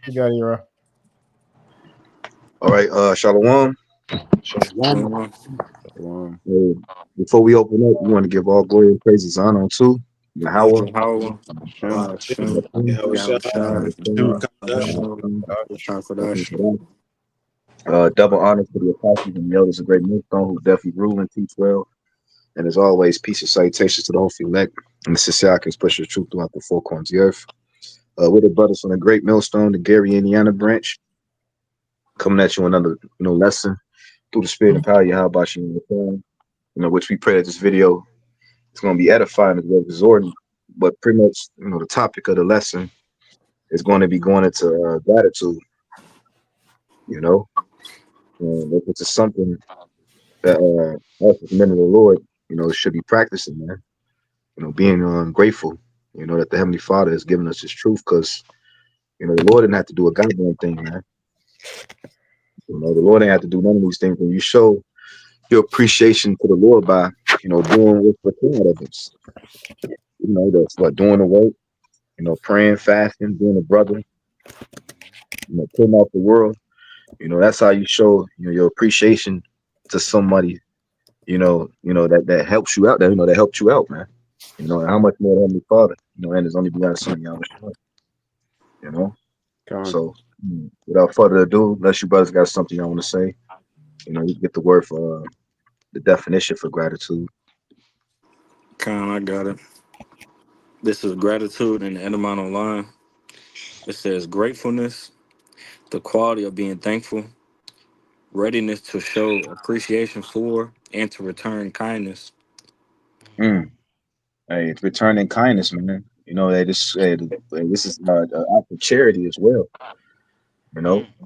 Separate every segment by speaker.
Speaker 1: You got it, bro.
Speaker 2: All right, Shalom.
Speaker 3: Shalom.
Speaker 4: Um,
Speaker 2: Uh, Before we open up, we want to give all glory and praises honor to Yahweh.
Speaker 3: Yahweh,
Speaker 4: Shem.
Speaker 3: Shem,
Speaker 5: Yeah, what's up?
Speaker 3: Yahweh
Speaker 1: Shoot,
Speaker 3: Shai, Shafadash.
Speaker 2: Double honor to the apostles and the elders of Great Millstone who definitely rule and teach well. And as always, peace and salutations to the whole elect and the Sisiakins push the truth throughout the four corners of the earth. We're the brothers from the Great Millstone, the Gary, Indiana branch, coming at you another lesson through the spirit and power of Yahweh Bashim in the form, which we pray that this video is going to be edifying as well as exhorting. But pretty much, the topic of the lesson is going to be going into gratitude, you know, and if it's something that us as men of the Lord, should be practicing, man. Being grateful, that the Heavenly Father has given us His truth, because the Lord didn't have to do a goddamn thing, man. The Lord didn't have to do none of these things. When you show your appreciation to the Lord by, doing what's required of us, that's what doing the work, praying, fasting, being a brother, putting out the world. That's how you show your appreciation to somebody. That helps you out. That helped you out, man. And how much more the Heavenly Father, and His only begotten Son, Yahweh. You know.
Speaker 4: Con.
Speaker 2: So, without further ado, unless you brothers got something y'all want to say, you get the word for the definition for gratitude.
Speaker 3: Khan, I got it. This is gratitude in the Edamon online. It says gratefulness, the quality of being thankful, readiness to show appreciation for and to return kindness.
Speaker 2: Mm. Hey, it's returning kindness, man. This is an act of charity as well.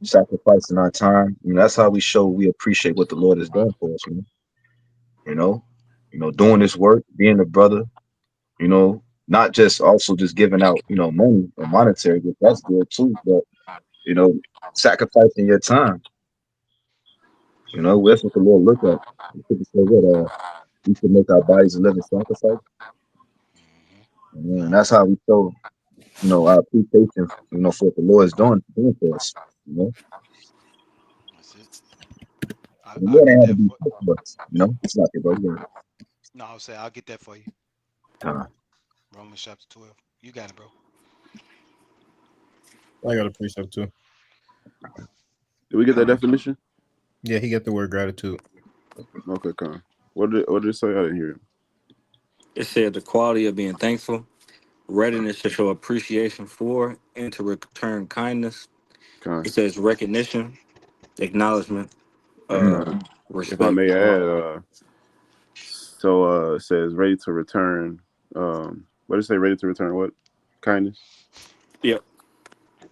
Speaker 2: Sacrificing our time. That's how we show we appreciate what the Lord has done for us, man. You know, doing this work, being a brother. Not just also just giving out, money or monetary, but that's good too. But you know, sacrificing your time. That's what the Lord look at. The scripture says that we should make our bodies a living sacrifice. And that's how we show, our appreciation, for what the Lord is doing for us.
Speaker 5: That's it.
Speaker 2: The
Speaker 5: I'll
Speaker 2: Lord
Speaker 5: get
Speaker 2: ain't have to
Speaker 5: that
Speaker 2: be
Speaker 5: for.
Speaker 2: sick for us. It's like it, bro.
Speaker 5: No, I'll say I'll get that for you.
Speaker 2: Uh,
Speaker 5: Romans chapter 12. You got it, bro.
Speaker 1: I got a precept too.
Speaker 4: Did we get that definition?
Speaker 1: Yeah, he got the word gratitude.
Speaker 4: Okay, Con. What did it say? I didn't hear it.
Speaker 3: It said the quality of being thankful, readiness to show appreciation for and to return kindness.
Speaker 4: Con.
Speaker 3: It says recognition, acknowledgement,
Speaker 2: mm,
Speaker 4: If I
Speaker 3: respect.
Speaker 4: may add, it says ready to return. What did it say? Ready to return what? Kindness.
Speaker 3: Yep.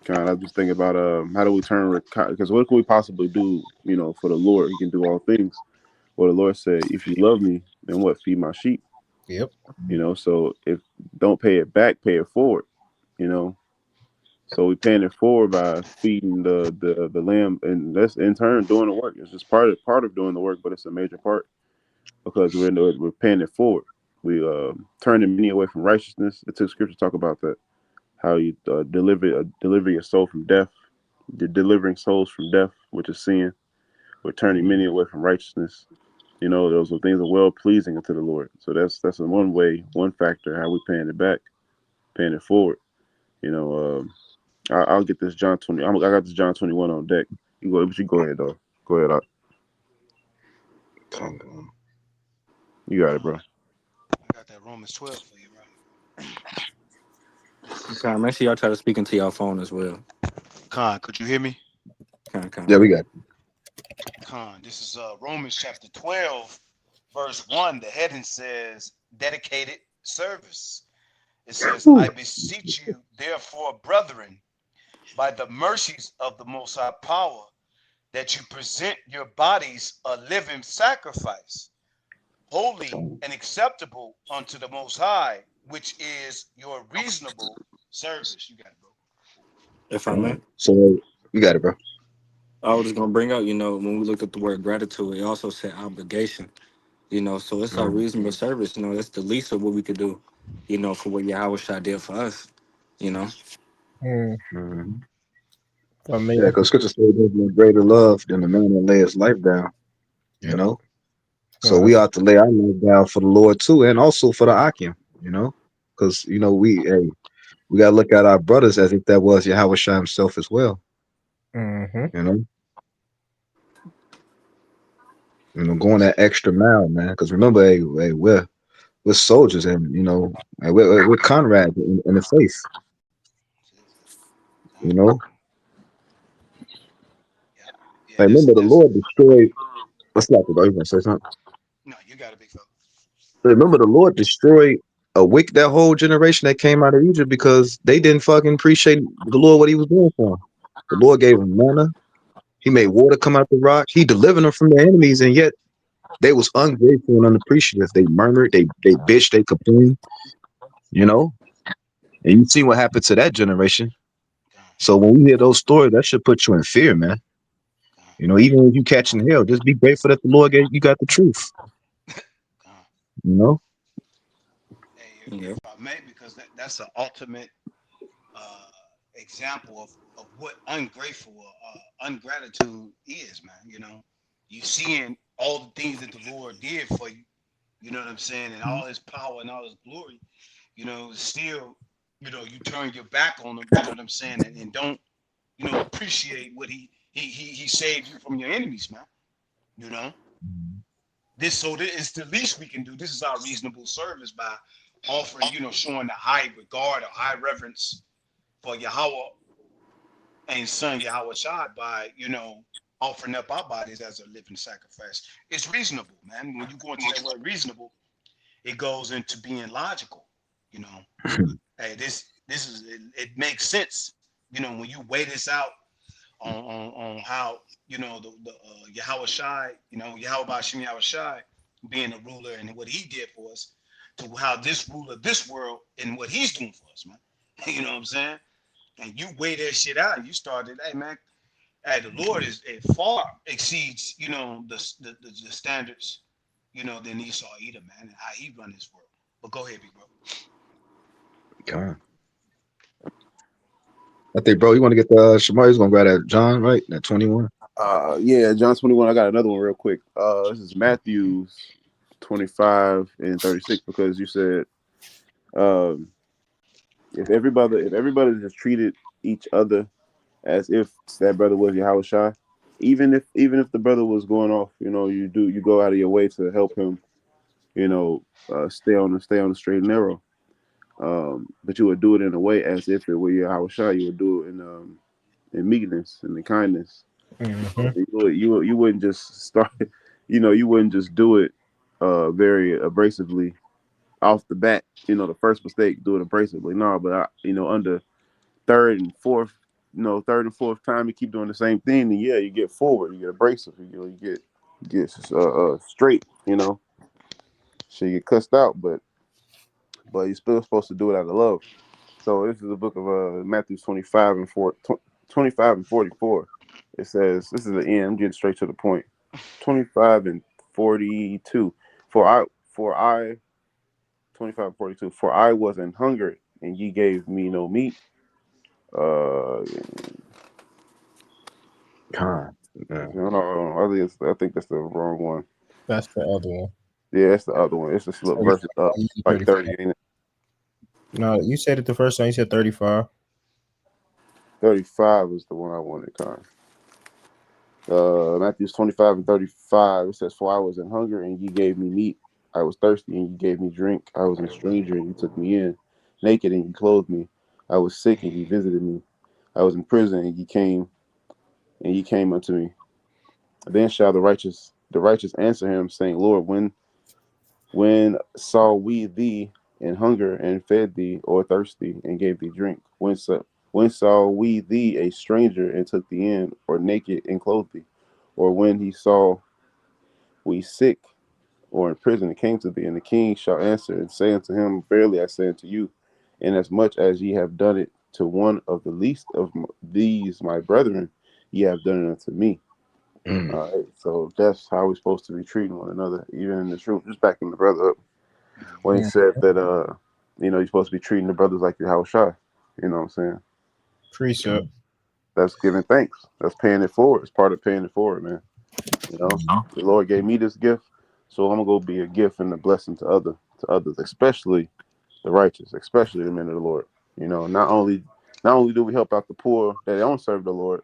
Speaker 4: Kind. I was just thinking about how do we turn because what can we possibly do? For the Lord, He can do all things. Well, the Lord said, "If you love Me, then what? Feed My sheep."
Speaker 1: Yep.
Speaker 4: So if don't pay it back, pay it forward. You know, so we paying it forward by feeding the lamb, and that's in turn doing the work. It's just part of doing the work, but it's a major part because we're paying it forward. We turning many away from righteousness. It took scripture to talk about that. How you deliver your soul from death. You're delivering souls from death, which is sin. We're turning many away from righteousness. Those are things are well pleasing unto the Lord. So that's in one way, one factor how we paying it back, paying it forward. You know, I'll get this John 20. I got this John 21 on deck. But you go ahead though. Go ahead. You got it, bro.
Speaker 5: I got that Romans 12 for you, bro.
Speaker 3: Okay, make sure y'all try to speak into your phone as well.
Speaker 5: Khan, could you hear me?
Speaker 3: Kind.
Speaker 2: yeah, we got
Speaker 5: Khan, this is Romans chapter 12, verse 1. The heading says dedicated service. It says, I beseech you, therefore, brethren, by the mercies of the Most High Power, that you present your bodies a living sacrifice, holy and acceptable unto the Most High, which is your reasonable service. You got it, bro.
Speaker 3: If I may.
Speaker 2: So you got it, bro.
Speaker 3: I was just gonna bring out, when we looked at the word gratitude, it also said obligation. So it's our
Speaker 2: Mm,
Speaker 3: reasonable service. That's the least of what we could do. For what Yahweh Shai did for us. You know.
Speaker 1: Mm.
Speaker 2: mm.
Speaker 1: I mean,
Speaker 2: Yeah, because scripture says there's no greater love than the man that lay his life down. You
Speaker 1: Yep.
Speaker 2: know, so
Speaker 1: well,
Speaker 2: we
Speaker 1: that's
Speaker 2: ought to lay our life down for the Lord too, and also for the Akim. You know, because we gotta look at our brothers as if that was Yahweh Shai himself as well.
Speaker 1: mhm.
Speaker 2: You know, going that extra mile, man. Because remember, hey, we're soldiers, and and we're comrades in the faith. You know,
Speaker 5: Yeah, yeah.
Speaker 2: like, remember the Lord destroyed. What's that, bro? You gonna say something?
Speaker 5: No, you got it, big fella.
Speaker 2: Remember the Lord destroyed that whole generation that came out of Egypt because they didn't fucking appreciate the Lord what He was doing for them. The Lord gave them manna. He made water come out the rock. He delivered them from their enemies, and yet they was ungrateful and unappreciative. They murmured, they bitched, they complained. You know, and you see what happened to that generation. So when we hear those stories, that should put you in fear, man. Even if you catching hell, just be grateful that the Lord you got the truth. You know.
Speaker 5: Hey,
Speaker 3: Yeah.
Speaker 5: if I may, because that's an ultimate example of what ungrateful ungratitude is, man. You seeing all the things that the Lord did for you, you know what I'm saying, and all his power and all his glory, still, you turn your back on him, you know what I'm saying, and don't, appreciate what he saved you from your enemies, man. You know? This is the least we can do. This is our reasonable service by offering, showing the high regard or high reverence for Yahweh and Son Yahweh Shad by, offering up our bodies as a living sacrifice. It's reasonable, man. When you go into that word reasonable, it goes into being logical. You know, hey, this is it makes sense. When you weigh this out on how the Yahweh Shai, Yahweh Bashim Yahweh Shai being a ruler and what he did for us, to how this ruler this world and what he's doing for us, man. You know what I'm saying? And you weigh that shit out and you started, hey man, hey, the Lord is it far exceeds, the standards, than Esau Edom, man, and how he run his world. But go ahead, big bro.
Speaker 2: God. I think, bro, you want to get the Shamari's gonna grab that John, right? That 21.
Speaker 4: Yeah, John 21. I got another one real quick. This is Matthew's 25 and 36 because you said, if everybody just treated each other as if that brother was Yahweh Shai, even if the brother was going off, you go out of your way to help him, stay on the straight and narrow. But you would do it in a way as if it were Yahweh Shai. You would do it in meekness and in kindness.
Speaker 1: Mhm.
Speaker 4: You wouldn't just start, you wouldn't just do it very abrasively off the bat. The first mistake, do it abrasively. No, but under third and fourth time you keep doing the same thing, then you get forward, you get abrasive, you get straight. So you get cussed out, but you're still supposed to do it out of love. So this is the book of Matthew 25 and 44. It says, this is the end. I'm getting straight to the point. 25 and 42. For I 25 and 42. For I was an hungered, and ye gave me no meat.
Speaker 2: God. Yeah.
Speaker 4: No, I think that's the wrong one.
Speaker 1: That's the other one.
Speaker 4: Yeah, that's the other one. It's just verse like 30, ain't it?
Speaker 1: No, you said it the first time. You said 35.
Speaker 4: 35 is the one I wanted, Con. Matthew 25 and 35. It says, for I was in hunger, and ye gave me meat. I was thirsty, and ye gave me drink. I was a stranger, and ye took me in. Naked, and ye clothed me. I was sick, and ye visited me. I was in prison, and ye came unto me. Then shall the righteous answer him, saying, Lord, when saw we thee in hunger and fed thee, or thirsty and gave thee drink? When saw we thee a stranger and took thee in, or naked and clothed thee? Or when he saw we sick or in prison and came to thee? And the king shall answer and say unto him, verily I say unto you, inasmuch as ye have done it to one of the least of these my brethren, ye have done it unto me.
Speaker 2: Mm.
Speaker 4: All right, so that's how we're supposed to be treating one another, even in this room. Just backing the brother up when he said that, you're supposed to be treating the brothers like your house shy. You know what I'm saying?
Speaker 1: Precept.
Speaker 4: that's giving thanks. That's paying it forward. It's part of paying it forward, man. You know, the Lord gave me this gift, so I'm gonna go be a gift and a blessing to others, especially the righteous, especially the men of the Lord. You know, not only do we help out the poor that don't serve the Lord,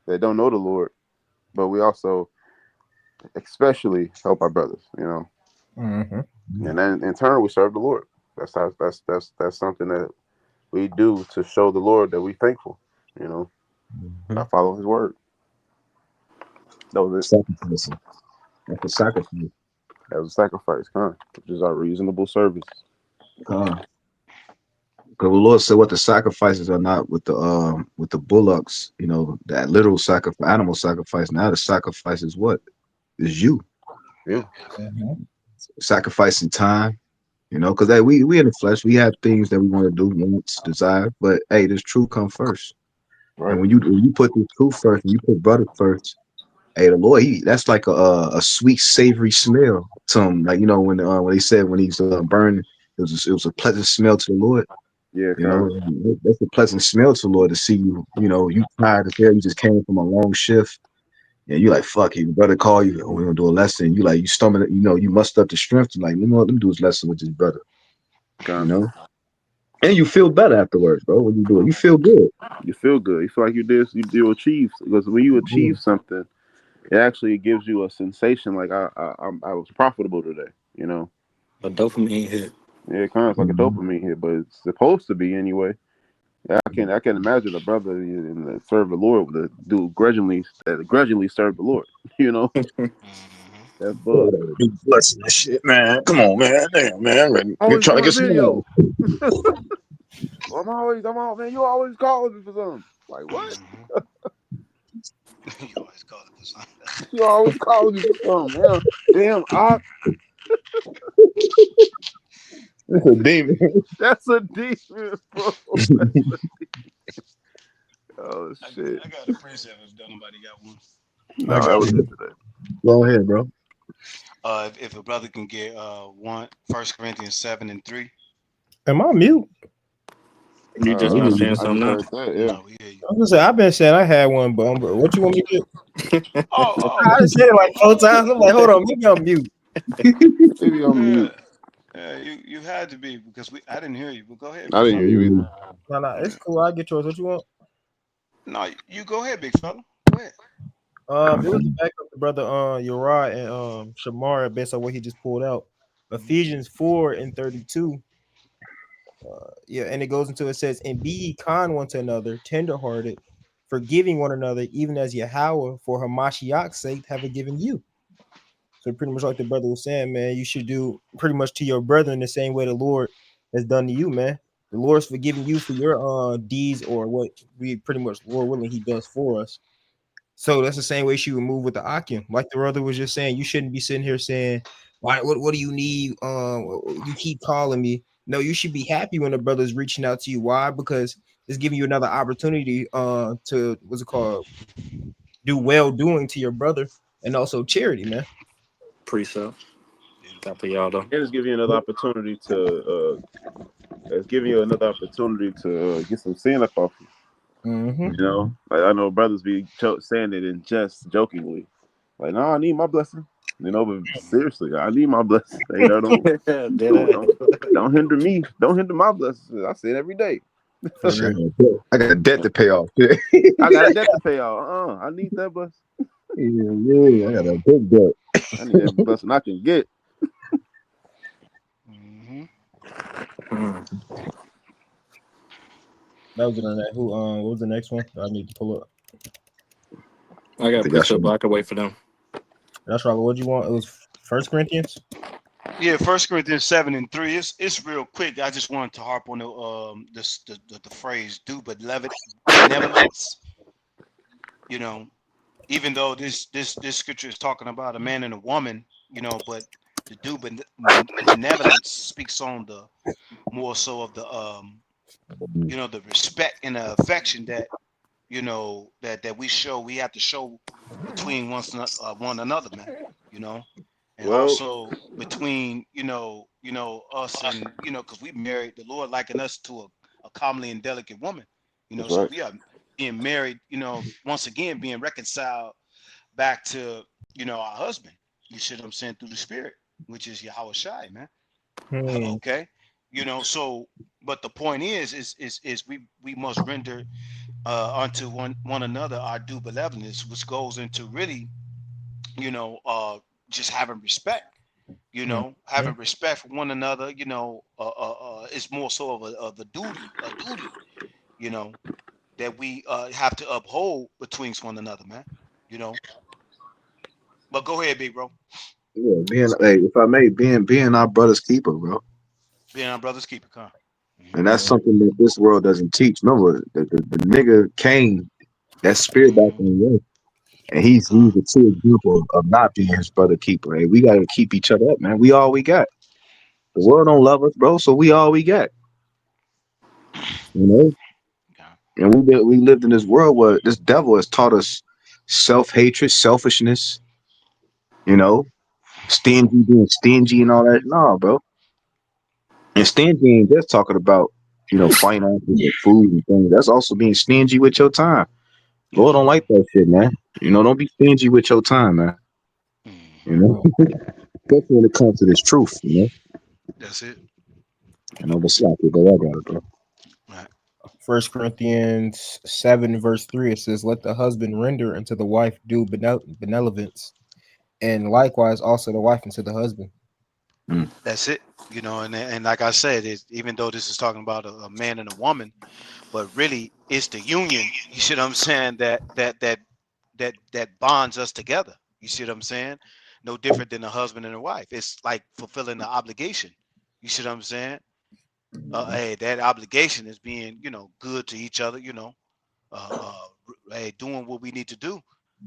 Speaker 4: that don't know the Lord, but we also especially help our brothers. You know, and then in turn we serve the Lord. That's something that we do to show the Lord that we thankful. You know, I follow His word. That was it.
Speaker 2: Sacrificing. That's a sacrifice.
Speaker 4: That was a sacrifice, which is our reasonable service.
Speaker 2: Because the Lord said what the sacrifices are not with the bullocks, you know, that literal sacrifice, animal sacrifice. Now the sacrifice is what? Is you.
Speaker 4: Yeah.
Speaker 2: Sacrificing time, you know, because hey, we in the flesh, we have things that we want to do, wants, desire, but hey, this truth come first.
Speaker 4: Right.
Speaker 2: And when you put the truth first, and you put brother first, hey, the Lord, that's like a sweet, savory smell to him. Like, you know, when they said when he's burning, it was a pleasant smell to the Lord.
Speaker 4: Yeah,
Speaker 2: You know, that's a pleasant smell to the Lord to see you. You know, you tired as hell. You just came from a long shift, and you like, fuck it. Your brother call you. We're gonna do a lesson. You like, you stomach. You know, you muster up the strength to like, you know what? Let me do this lesson with this brother. You know, and you feel better afterwards, bro. When you do it, you feel good.
Speaker 4: You feel good. You feel like you achieve, because when you achieve something, it actually gives you a sensation like I was profitable today. You know,
Speaker 3: A dopamine hit.
Speaker 4: yeah, kind of like a dopamine hit, but it's supposed to be anyway. I can imagine a brother and serve the Lord with a dude grudgingly serve the Lord. You know, that's bug.
Speaker 2: Be blessing that shit, man. Come on, man. Damn, man. You're
Speaker 4: Always
Speaker 2: trying to
Speaker 4: doing
Speaker 2: get some
Speaker 4: video.
Speaker 2: money.
Speaker 4: I'm out, man. You always calling me for something. Like what?
Speaker 5: You always call it for something.
Speaker 4: You always calling me for something, man. Damn,
Speaker 2: It's a demon.
Speaker 4: that's a demon, bro. Oh shit.
Speaker 5: I got a precept if nobody got one.
Speaker 4: No, that was it today.
Speaker 2: Go ahead, bro.
Speaker 5: If a brother can get 1 Corinthians 7:3.
Speaker 1: Am I mute?
Speaker 3: You just not saying
Speaker 4: I
Speaker 3: something
Speaker 4: just
Speaker 3: now?
Speaker 4: heard that, yeah.
Speaker 5: No, we hear you.
Speaker 1: I was gonna say I've been saying I had one, but what you want me to do? I
Speaker 5: Oh,
Speaker 1: said it like 4 times. I'm like, hold on, maybe I'm mute.
Speaker 4: Maybe I'm
Speaker 5: yeah.
Speaker 4: mute.
Speaker 5: Yeah, you had to be because I didn't hear you. But go ahead,
Speaker 4: I
Speaker 5: big
Speaker 4: didn't
Speaker 5: fella.
Speaker 4: hear you either.
Speaker 1: No, it's cool. I get yours. What you want?
Speaker 5: No, you go ahead, big fella. Go ahead.
Speaker 1: It was the back of the brother Uriah and Shamar based on what he just pulled out. Ephesians 4:32. Yeah, and it goes into it says, and be ye kind one to another, tenderhearted, forgiving one another, even as Yahweh for Hamashiach's sake have given you. So pretty much like the brother was saying, man, you should do pretty much to your brother in the same way the Lord has done to you, man. The Lord's forgiving you for your deeds or what we pretty much, Lord willing, He does for us. So that's the same way she would move with the Akim. Like the brother was just saying, you shouldn't be sitting here saying, "Why? What do you need? You keep calling me." No, you should be happy when the brother's reaching out to you. Why? Because it's giving you another opportunity to what's it called? Do well doing to your brother and also charity, man.
Speaker 3: Precept. Got for y'all though.
Speaker 4: And it's giving you another opportunity to get some sin up off you.
Speaker 1: Mm-hmm.
Speaker 4: You know, like I know brothers be saying it in jest jokingly, like, "No, I need my blessing." You know, but seriously, I need my blessing. You know, don't hinder me. Don't hinder my blessings. I say it every day.
Speaker 2: I got a debt to pay off.
Speaker 4: I got a debt to pay off. I need that blessing.
Speaker 2: Yeah, I got a big debt.
Speaker 4: I need every blessing I can get.
Speaker 1: That was it on that. Who what was the next one? I need to pull up.
Speaker 3: I got precept, but I can wait for them.
Speaker 1: That's right. What do you want? It was 1 Corinthians.
Speaker 5: Yeah, 1 Corinthians 7:3. It's real quick. I just wanted to harp on the phrase "do but benevolence." You know, even though this scripture is talking about a man and a woman, you know, but the do benevolence speaks on the more so of the the respect and the affection that that we have to show between one another, man. You know, and
Speaker 4: Well,
Speaker 5: also between us and because we married, the Lord likened us to a comely and delicate woman. You know, so
Speaker 4: right.
Speaker 5: we are being married, once again being reconciled back to, our husband. You see what I'm saying? Through the spirit, which is Yahweh Shai, man.
Speaker 1: Hmm.
Speaker 5: Okay. So but the point is we must render unto one another our due benevolence, which goes into really, just having respect. Having respect for one another. It's more so of a duty. You know, that we have to uphold betwixt one another, man. You know. But go ahead, big bro.
Speaker 2: Yeah, if I may, being our brother's keeper, bro.
Speaker 5: Being our brother's keeper, huh?
Speaker 2: And that's something that this world doesn't teach. Remember, the nigga Cain, that spirit back in the way. And he's
Speaker 5: Con,
Speaker 2: a true example of not being his brother keeper. Hey, we gotta keep each other up, man. We all we got. The world don't love us, bro, so we all we got. You know?
Speaker 5: con,
Speaker 2: And we lived in this world where this devil has taught us self-hatred, selfishness, you know, being stingy and all that. No, bro. And stingy ain't just talking about, finances or food and things. That's also being stingy with your time.
Speaker 5: yeah.
Speaker 2: Lord don't like that shit, man. Don't be stingy with your time, man. You
Speaker 5: Mhm.
Speaker 2: know, especially when it comes to this truth,
Speaker 5: That's it.
Speaker 2: but slap it, but I got it, bro.
Speaker 5: Right.
Speaker 1: 1 Corinthians 7 verse 3, it says, "Let the husband render unto the wife due benevolence, and likewise also the wife unto the husband."
Speaker 2: Mm.
Speaker 5: That's it. And like I said, even though this is talking about a man and a woman, but really it's the union. You see what I'm saying? That bonds us together. You see what I'm saying? No different than a husband and a wife. It's like fulfilling the obligation. You see what I'm saying? Hey, that obligation is being, good to each other. Hey, doing what we need to do,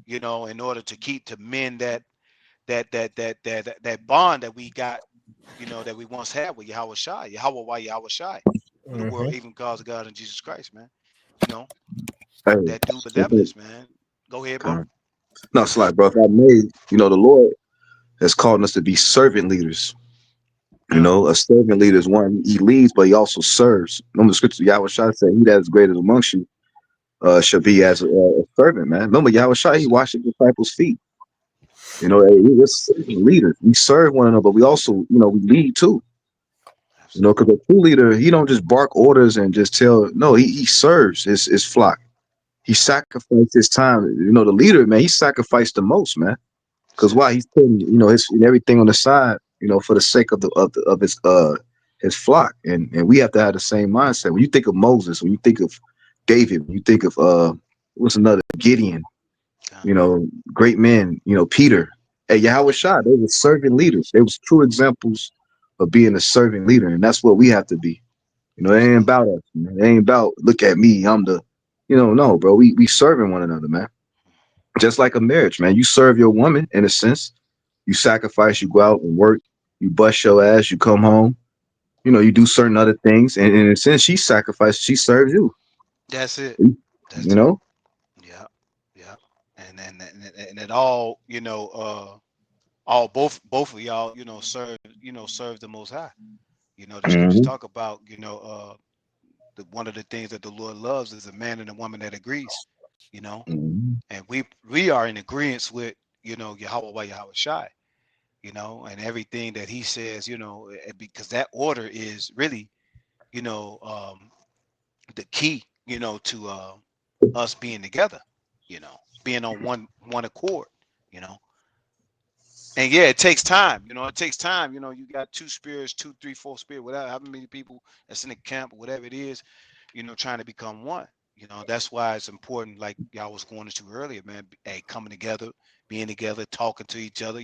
Speaker 5: in order to mend that bond that we got, that we once had with Yahweh Shai, Yahweh Shai, who the
Speaker 1: Hmm.
Speaker 5: world even calls God in Jesus Christ, man. You know,
Speaker 2: Hey,
Speaker 5: that due
Speaker 2: if it-
Speaker 5: benevolence, man. Go ahead, bro.
Speaker 2: uh, no, slap, bro. If I may, the Lord has called us to be servant leaders.
Speaker 5: Uh,
Speaker 2: A servant leader is one, he leads, but he also serves. Remember the scripture, Yahweh Shai said, "He that is greatest amongst you shall be as a servant," man. Remember, Yahweh Shai, he washed the disciples' feet. Hey, we're servant leaders. We serve one another, but we also, we lead too.
Speaker 5: absolutely.
Speaker 2: Because a true leader, he don't just bark orders and just tell. No, he serves his flock. He
Speaker 5: Con,
Speaker 2: sacrificed his time. The leader, man, he sacrificed the most, man.
Speaker 5: that's
Speaker 2: Because
Speaker 5: it.
Speaker 2: why? He's putting, his everything on the side, for the sake of his flock. And we have to have the same mindset. When you think of Moses, when you think of David, when you think of what's another Gideon,
Speaker 5: Con,
Speaker 2: you know, great men, Peter, hey, Yahweh Shai, they were servant leaders. They was true examples of being a servant leader, and that's what we have to be. It ain't
Speaker 5: absolutely.
Speaker 2: about us, man. It ain't about look at me, I'm the, no, bro. We serving one another, man. Just like a marriage, man. You serve your woman in a sense. You sacrifice, you go out and work, you bust your ass, you come home, you do certain other things, and in a sense, she sacrifices, she serves you.
Speaker 5: That's it. That's
Speaker 2: You
Speaker 5: it.
Speaker 2: know.
Speaker 5: Yeah, yeah. And it all, all both of y'all, serve the Most High. The scriptures
Speaker 2: Hmm.
Speaker 5: talk about, one of the things that the Lord loves is a man and a woman that agrees. You know,
Speaker 2: Hmm.
Speaker 5: and we are in agreement with, Yahweh Shai, and everything that He says, because that order is really, the key, to us being together, being on one accord, you know. And yeah, it takes time. It takes time. You got two spirits, two, three, four spirit, whatever, how many people that's in the camp or whatever it is, trying to become one. That's why it's important, like y'all was going into earlier, man. Hey, coming together, being together, talking to each other,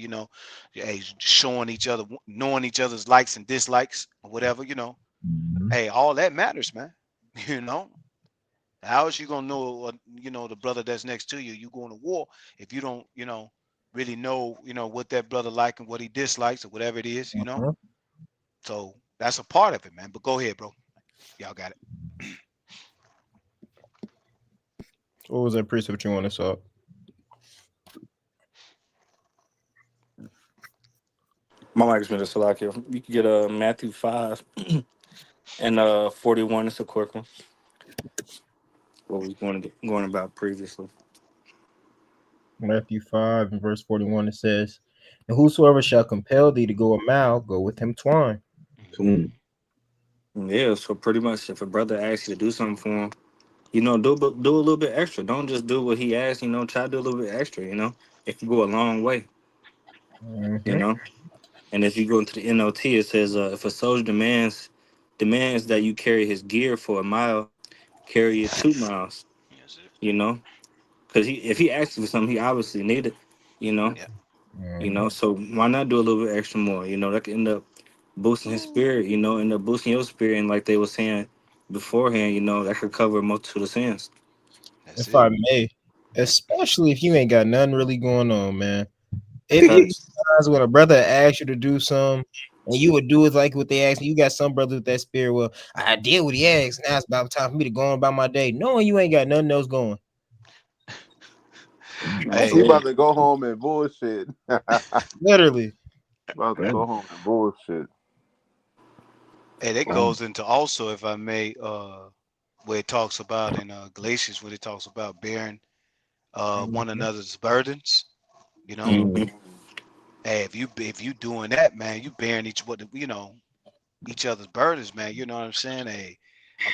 Speaker 5: hey, showing each other, knowing each other's likes and dislikes, or whatever,
Speaker 2: Hmm.
Speaker 5: hey, all that matters, man. You know, how is you gonna know, the brother that's next to you? You going to war if you don't, really know, what that brother like and what he dislikes or whatever it is, So that's a part of it, man. But go ahead, bro. Y'all got it.
Speaker 1: What was that precept you want to saw?
Speaker 3: My mic's been a Salakia. You can get Matthew 5 and 41. It's a quick one. what we going about previously.
Speaker 1: Matthew 5 and verse 41, it says, and whosoever shall compel thee to go a mile, go with him twine.
Speaker 2: Mm.
Speaker 3: Yeah, so pretty much if a brother asks you to do something for him, do a little bit extra. Don't just do what he asks. Try to do a little bit extra. It can go a long way. You
Speaker 1: Mhm.
Speaker 3: know, and if you go into the NLT, it says if a soldier demands that you carry his gear for a mile, carry it 2 miles.
Speaker 5: Yes, sir.
Speaker 3: You know, because if he asks you for something, he obviously need it. You know,
Speaker 5: Yeah.
Speaker 3: So why not do a little bit extra more? That can end up boosting his spirit. End up boosting your spirit, and like they were saying beforehand, that could cover a multitude of sins.
Speaker 5: That's
Speaker 1: If
Speaker 5: it.
Speaker 1: I may, especially if you ain't got nothing really going on, man. It be
Speaker 3: Facts.
Speaker 1: times when a brother asks you to do something and you would do it like what they asked you. You got some brothers with that spirit. Well, I did what he asked. Now it's about time for me to go on about my day. Knowing you ain't got nothing else going.
Speaker 5: Hey,
Speaker 4: He
Speaker 3: Yeah.
Speaker 4: about to go home and bullshit.
Speaker 1: Literally.
Speaker 4: About to
Speaker 2: Yeah.
Speaker 4: go home and bullshit.
Speaker 5: hey, that
Speaker 2: Um,
Speaker 5: goes into also, if I may, where it talks about in Galatians, when it talks about bearing one another's burdens. You know,
Speaker 3: hmm
Speaker 2: mm,
Speaker 5: hey, if you doing that, man, you bearing each other's burdens, man. You know what I'm saying? A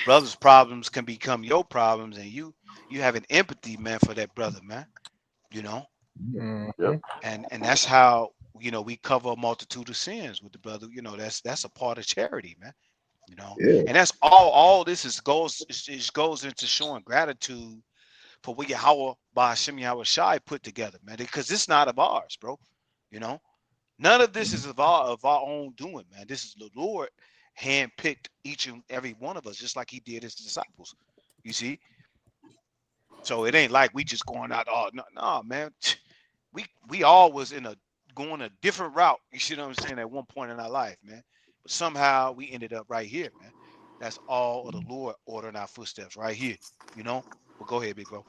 Speaker 5: brother's problems can become your problems, and you having empathy, man, for that brother, man. You know,
Speaker 4: Yep.
Speaker 1: Mhm.
Speaker 5: and that's how we cover a multitude of sins with the brother. That's a part of charity, man.
Speaker 2: yeah.
Speaker 5: And that's all this goes into showing gratitude for what Yahweh by Hashem Yahweh Shai put together, man. Because it's not of ours, bro. You know, none of this is of our own doing, man. This is the Lord handpicked each and every one of us, just like He did His disciples. You see, so it ain't like we just going out. Oh no, man. We all was going a different route. You see what I'm saying? At one point in our life, man. But somehow we ended up right here, man. That's all of the Lord ordering our footsteps right here. But go ahead, big bro.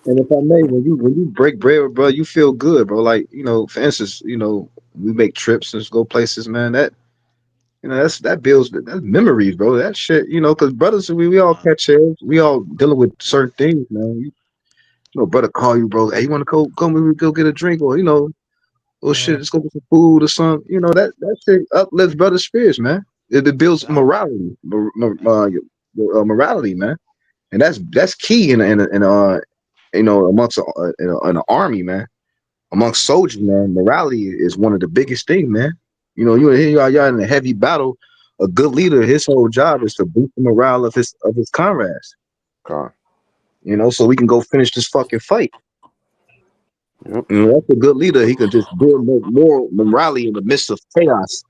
Speaker 2: And if I may, when you break bread with bro, you feel good, bro. Like, for instance, we make trips and go places, man. That builds that's memories, bro. That shit, because brothers, we all
Speaker 5: Con,
Speaker 2: catch hell. We all dealing with certain things, man. Brother call you, bro. Hey, you want to go? We go get a drink, or oh shit, let's go get some food or something. That shit uplifts brother spirits, man. It builds
Speaker 5: Con,
Speaker 2: morality, man. And that's key amongst an army, man. Amongst
Speaker 5: mhm.
Speaker 2: soldiers, man, morality is one of the biggest things, man. Y'all in a heavy battle. A good leader, his whole job is to boost the morale of his comrades.
Speaker 4: Con.
Speaker 2: So we can go finish this fucking fight.
Speaker 4: Yep.
Speaker 2: That's a good leader. He can just build more morality in the midst of chaos.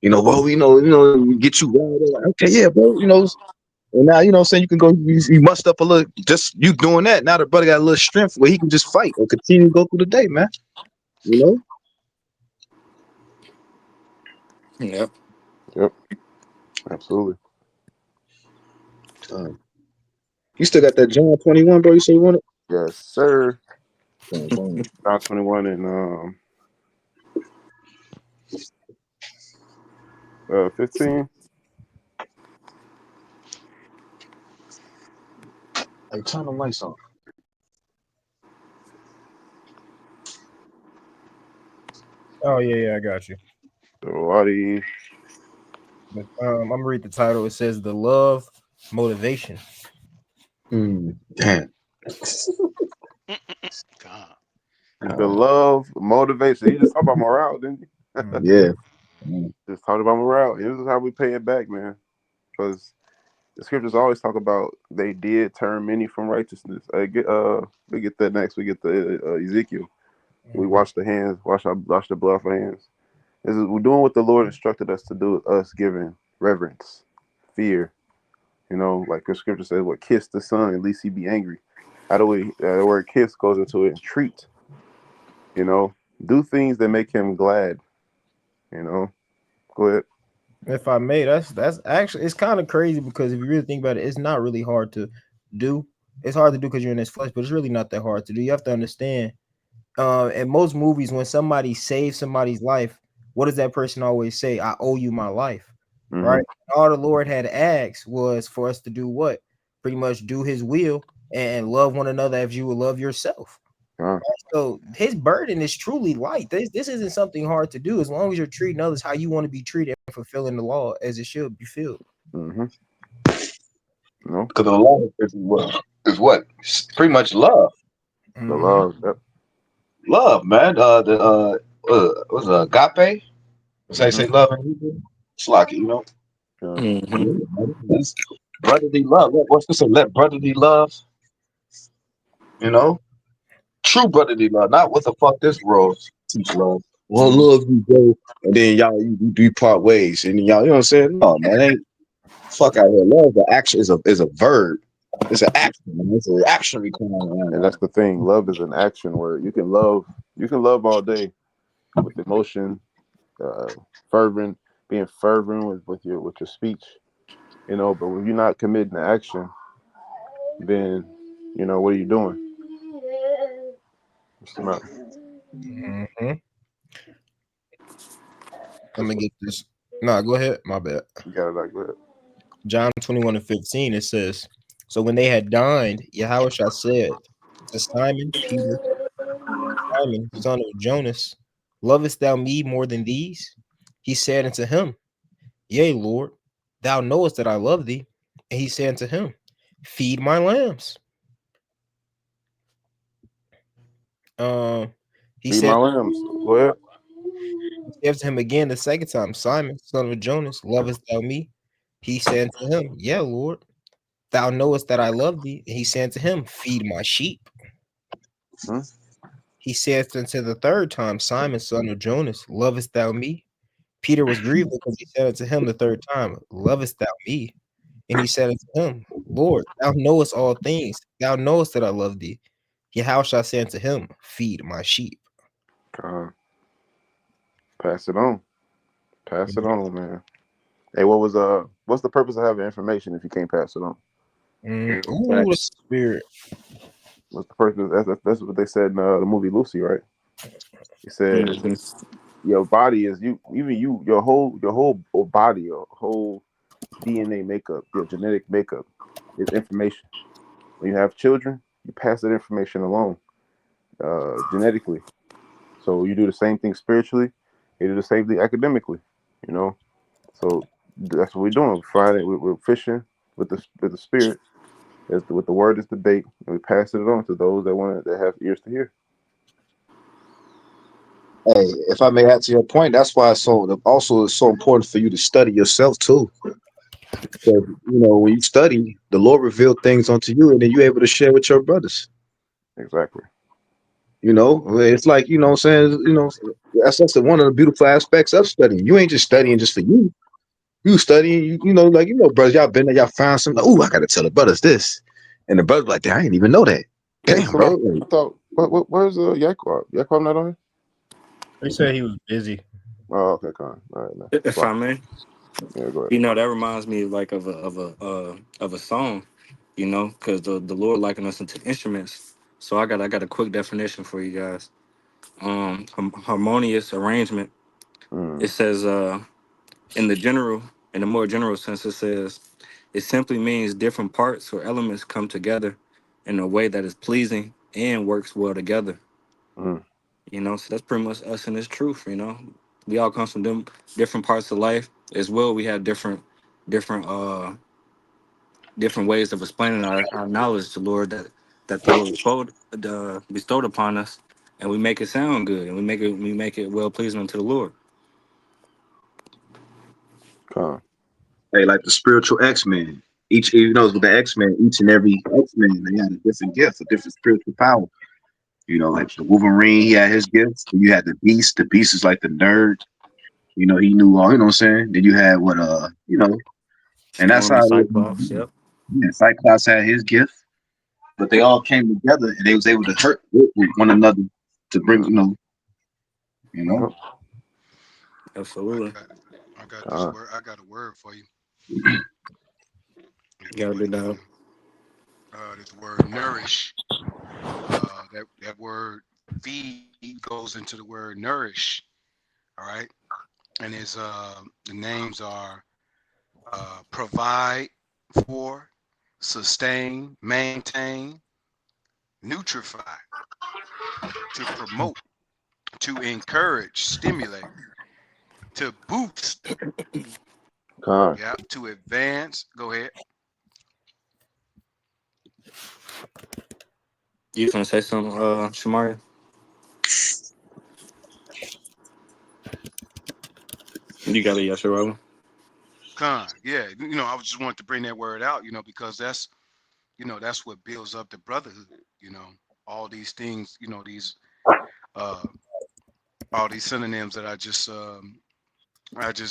Speaker 2: Get you riled up. Like, okay, yeah, bro. And now what I'm saying, you can go. You must up a little. Just you doing that. Now the brother got a little strength where he can just fight or continue to go through the day, man. You know.
Speaker 3: Yep.
Speaker 4: Yep. Absolutely.
Speaker 2: You still got that John 21, bro? You say you want it?
Speaker 4: Yes, sir.
Speaker 2: John
Speaker 4: John 21 and 15.
Speaker 2: Hey, turn the lights off.
Speaker 1: Oh yeah, I got you.
Speaker 4: So Wadi,
Speaker 1: I'm gonna read the title. It says the love motivation.
Speaker 2: Damn.
Speaker 5: Con.
Speaker 4: the love motivation. You just talked about morale, didn't you?
Speaker 2: Yeah.
Speaker 4: Just talked about morale. This is how we pay it back, man. Because the scriptures always talk about they did turn many from righteousness. We get that next. We get the Ezekiel. We wash the hands, wash the blood off our hands. We're doing what the Lord instructed us to do. Us giving reverence, fear. Like the scripture says, "What kiss the son, at least he be angry." How do we? The word kiss goes into it. Entreat. Do things that make him glad. Go ahead.
Speaker 1: If I may, that's actually it's kind of crazy because if you really think about it, it's not really hard to do. It's hard to do because you're in this flesh, but it's really not that hard to do. You have to understand. In most movies, when somebody saves somebody's life, what does that person always say? I owe you my life,
Speaker 4: Mm-hmm.
Speaker 1: right? All the Lord had asked was for us to do what? pretty much do his will and love one another as you would love yourself.
Speaker 4: Con.
Speaker 1: So his burden is truly light. This isn't something hard to do as long as you're treating others how you want to be treated and fulfilling the law as it should be filled.
Speaker 4: Mm-hmm. No,
Speaker 2: Because the law is what? It's pretty much love.
Speaker 4: the
Speaker 1: Mhm.
Speaker 4: love. Yep.
Speaker 2: Love, man. Was agape? What's that say
Speaker 4: Mm-hmm.
Speaker 2: love in Hebrew? Slocky, you know.
Speaker 4: Yeah.
Speaker 3: Mm-hmm.
Speaker 2: That's brotherly love. What's this say? Let brotherly love, you know? True brotherly love, not what the fuck this world teach love. Well, love you, bro. And then y'all you part ways. And y'all, you know what I'm saying? No, man, ain't fuck out here. Love the action is a verb. It's an action, man. It's an action requirement.
Speaker 4: And that's the thing. Love is an action word. You can love all day with emotion, fervent, being fervent with your speech, but when you're not committing to action, then what are you doing? What's the matter?
Speaker 1: Mhm. Let me get this. No, go ahead. My bad.
Speaker 4: You got it like that.
Speaker 1: John 21:15, it says, so when they had dined, Yahushua said to Simon Peter, Simon, son of Jonas, lovest thou me more than these? He said unto him, yea, Lord, thou knowest that I love thee. And he said unto him, feed my lambs. He
Speaker 4: Feed my
Speaker 1: said,
Speaker 4: lambs. Go ahead.
Speaker 1: he said to him again the second time, Simon, son of Jonas, lovest thou me? He said to him, yeah, Lord, thou knowest that I love thee. And he said to him, feed my sheep.
Speaker 4: Hmm?
Speaker 1: He said unto the third time, Simon, son of Jonas, lovest thou me? Peter was grieved because he said unto him the third time, lovest thou me? And he said unto him, Lord, thou knowest all things. Thou knowest that I love thee. Yahushua said unto him, feed my sheep.
Speaker 4: Pass it on. Pass it on, man. Hey, what's the purpose of having information if you can't pass it on?
Speaker 1: Ooh, the
Speaker 3: Facts.
Speaker 1: spirit.
Speaker 4: What's the purpose? That's what they said in the movie Lucy, right? He said
Speaker 3: Mm-hmm.
Speaker 4: your body is your whole body, your whole DNA makeup, your genetic makeup is information. When you have children, you pass that information along genetically. So you do the same thing spiritually, you do the same thing academically. So that's what we're doing. Friday, we're fishing with the spirit. With the word is the bait, and we pass it on to those that have ears to hear.
Speaker 2: Hey, if I may add to your point, that's why it's so important for you to study yourself too. Because when you study, the Lord revealed things unto you, and then you're able to share with your brothers.
Speaker 4: Exactly.
Speaker 2: It's like what I'm saying. That's one of the beautiful aspects of studying. You ain't just studying just for you. You studying, brothers, y'all been there, y'all found something. Oh, I gotta tell the brothers this, and the brothers like, I didn't even know that.
Speaker 4: Hey,
Speaker 2: Damn,
Speaker 4: so I,
Speaker 2: bro.
Speaker 4: I thought, where's Yaquab? Yaquab not on here?
Speaker 1: He said he was busy.
Speaker 4: Oh, okay, Con. All right, man.
Speaker 3: If I
Speaker 4: Fuck.
Speaker 3: may,
Speaker 4: Yeah, go ahead.
Speaker 3: that reminds me like of a song, because the Lord likened us into instruments. So I got a quick definition for you guys. Harmonious arrangement. It
Speaker 4: Mm,
Speaker 3: says in the more general sense, it says it simply means different parts or elements come together in a way that is pleasing and works well together.
Speaker 4: mm,
Speaker 3: So that's pretty much us in this truth. We all come from different parts of life as well. We have different different ways of explaining our knowledge to Lord that the Lord bestowed upon us, and we make it sound good, and we make it well pleasing to the Lord.
Speaker 4: Con.
Speaker 2: Hey, like the spiritual X-Men. With the X-Men, each and every X-Men, they had a different gift, a different spiritual power. Like the Wolverine, he had his gifts. Then you had the Beast. The Beast is like the nerd. He knew all. You know what I'm saying? Then you had and that's
Speaker 3: Storm
Speaker 2: how
Speaker 3: and
Speaker 2: it
Speaker 3: Cyclops,
Speaker 2: is.
Speaker 3: yep.
Speaker 2: Yeah, Cyclops had his gift, but they all came together and they was able to hurt with one another to bring, you know.
Speaker 4: Yep.
Speaker 5: I
Speaker 3: Absolutely.
Speaker 5: got I got this
Speaker 4: Con.
Speaker 5: word. I got a word for you. This
Speaker 3: Got a
Speaker 5: word,
Speaker 3: bit down.
Speaker 5: this word nourish. That word feed goes into the word nourish. All right, and the names are provide for, sustain, maintain, nutrify, to promote, to encourage, stimulate, to boost,
Speaker 4: Con.
Speaker 5: yeah, to advance. Go ahead.
Speaker 3: You gonna say something, Shamari? You got it, Yasharala.
Speaker 5: Yeah, I just wanted to bring that word out, because that's what builds up the brotherhood, all these things, uh all these synonyms that I just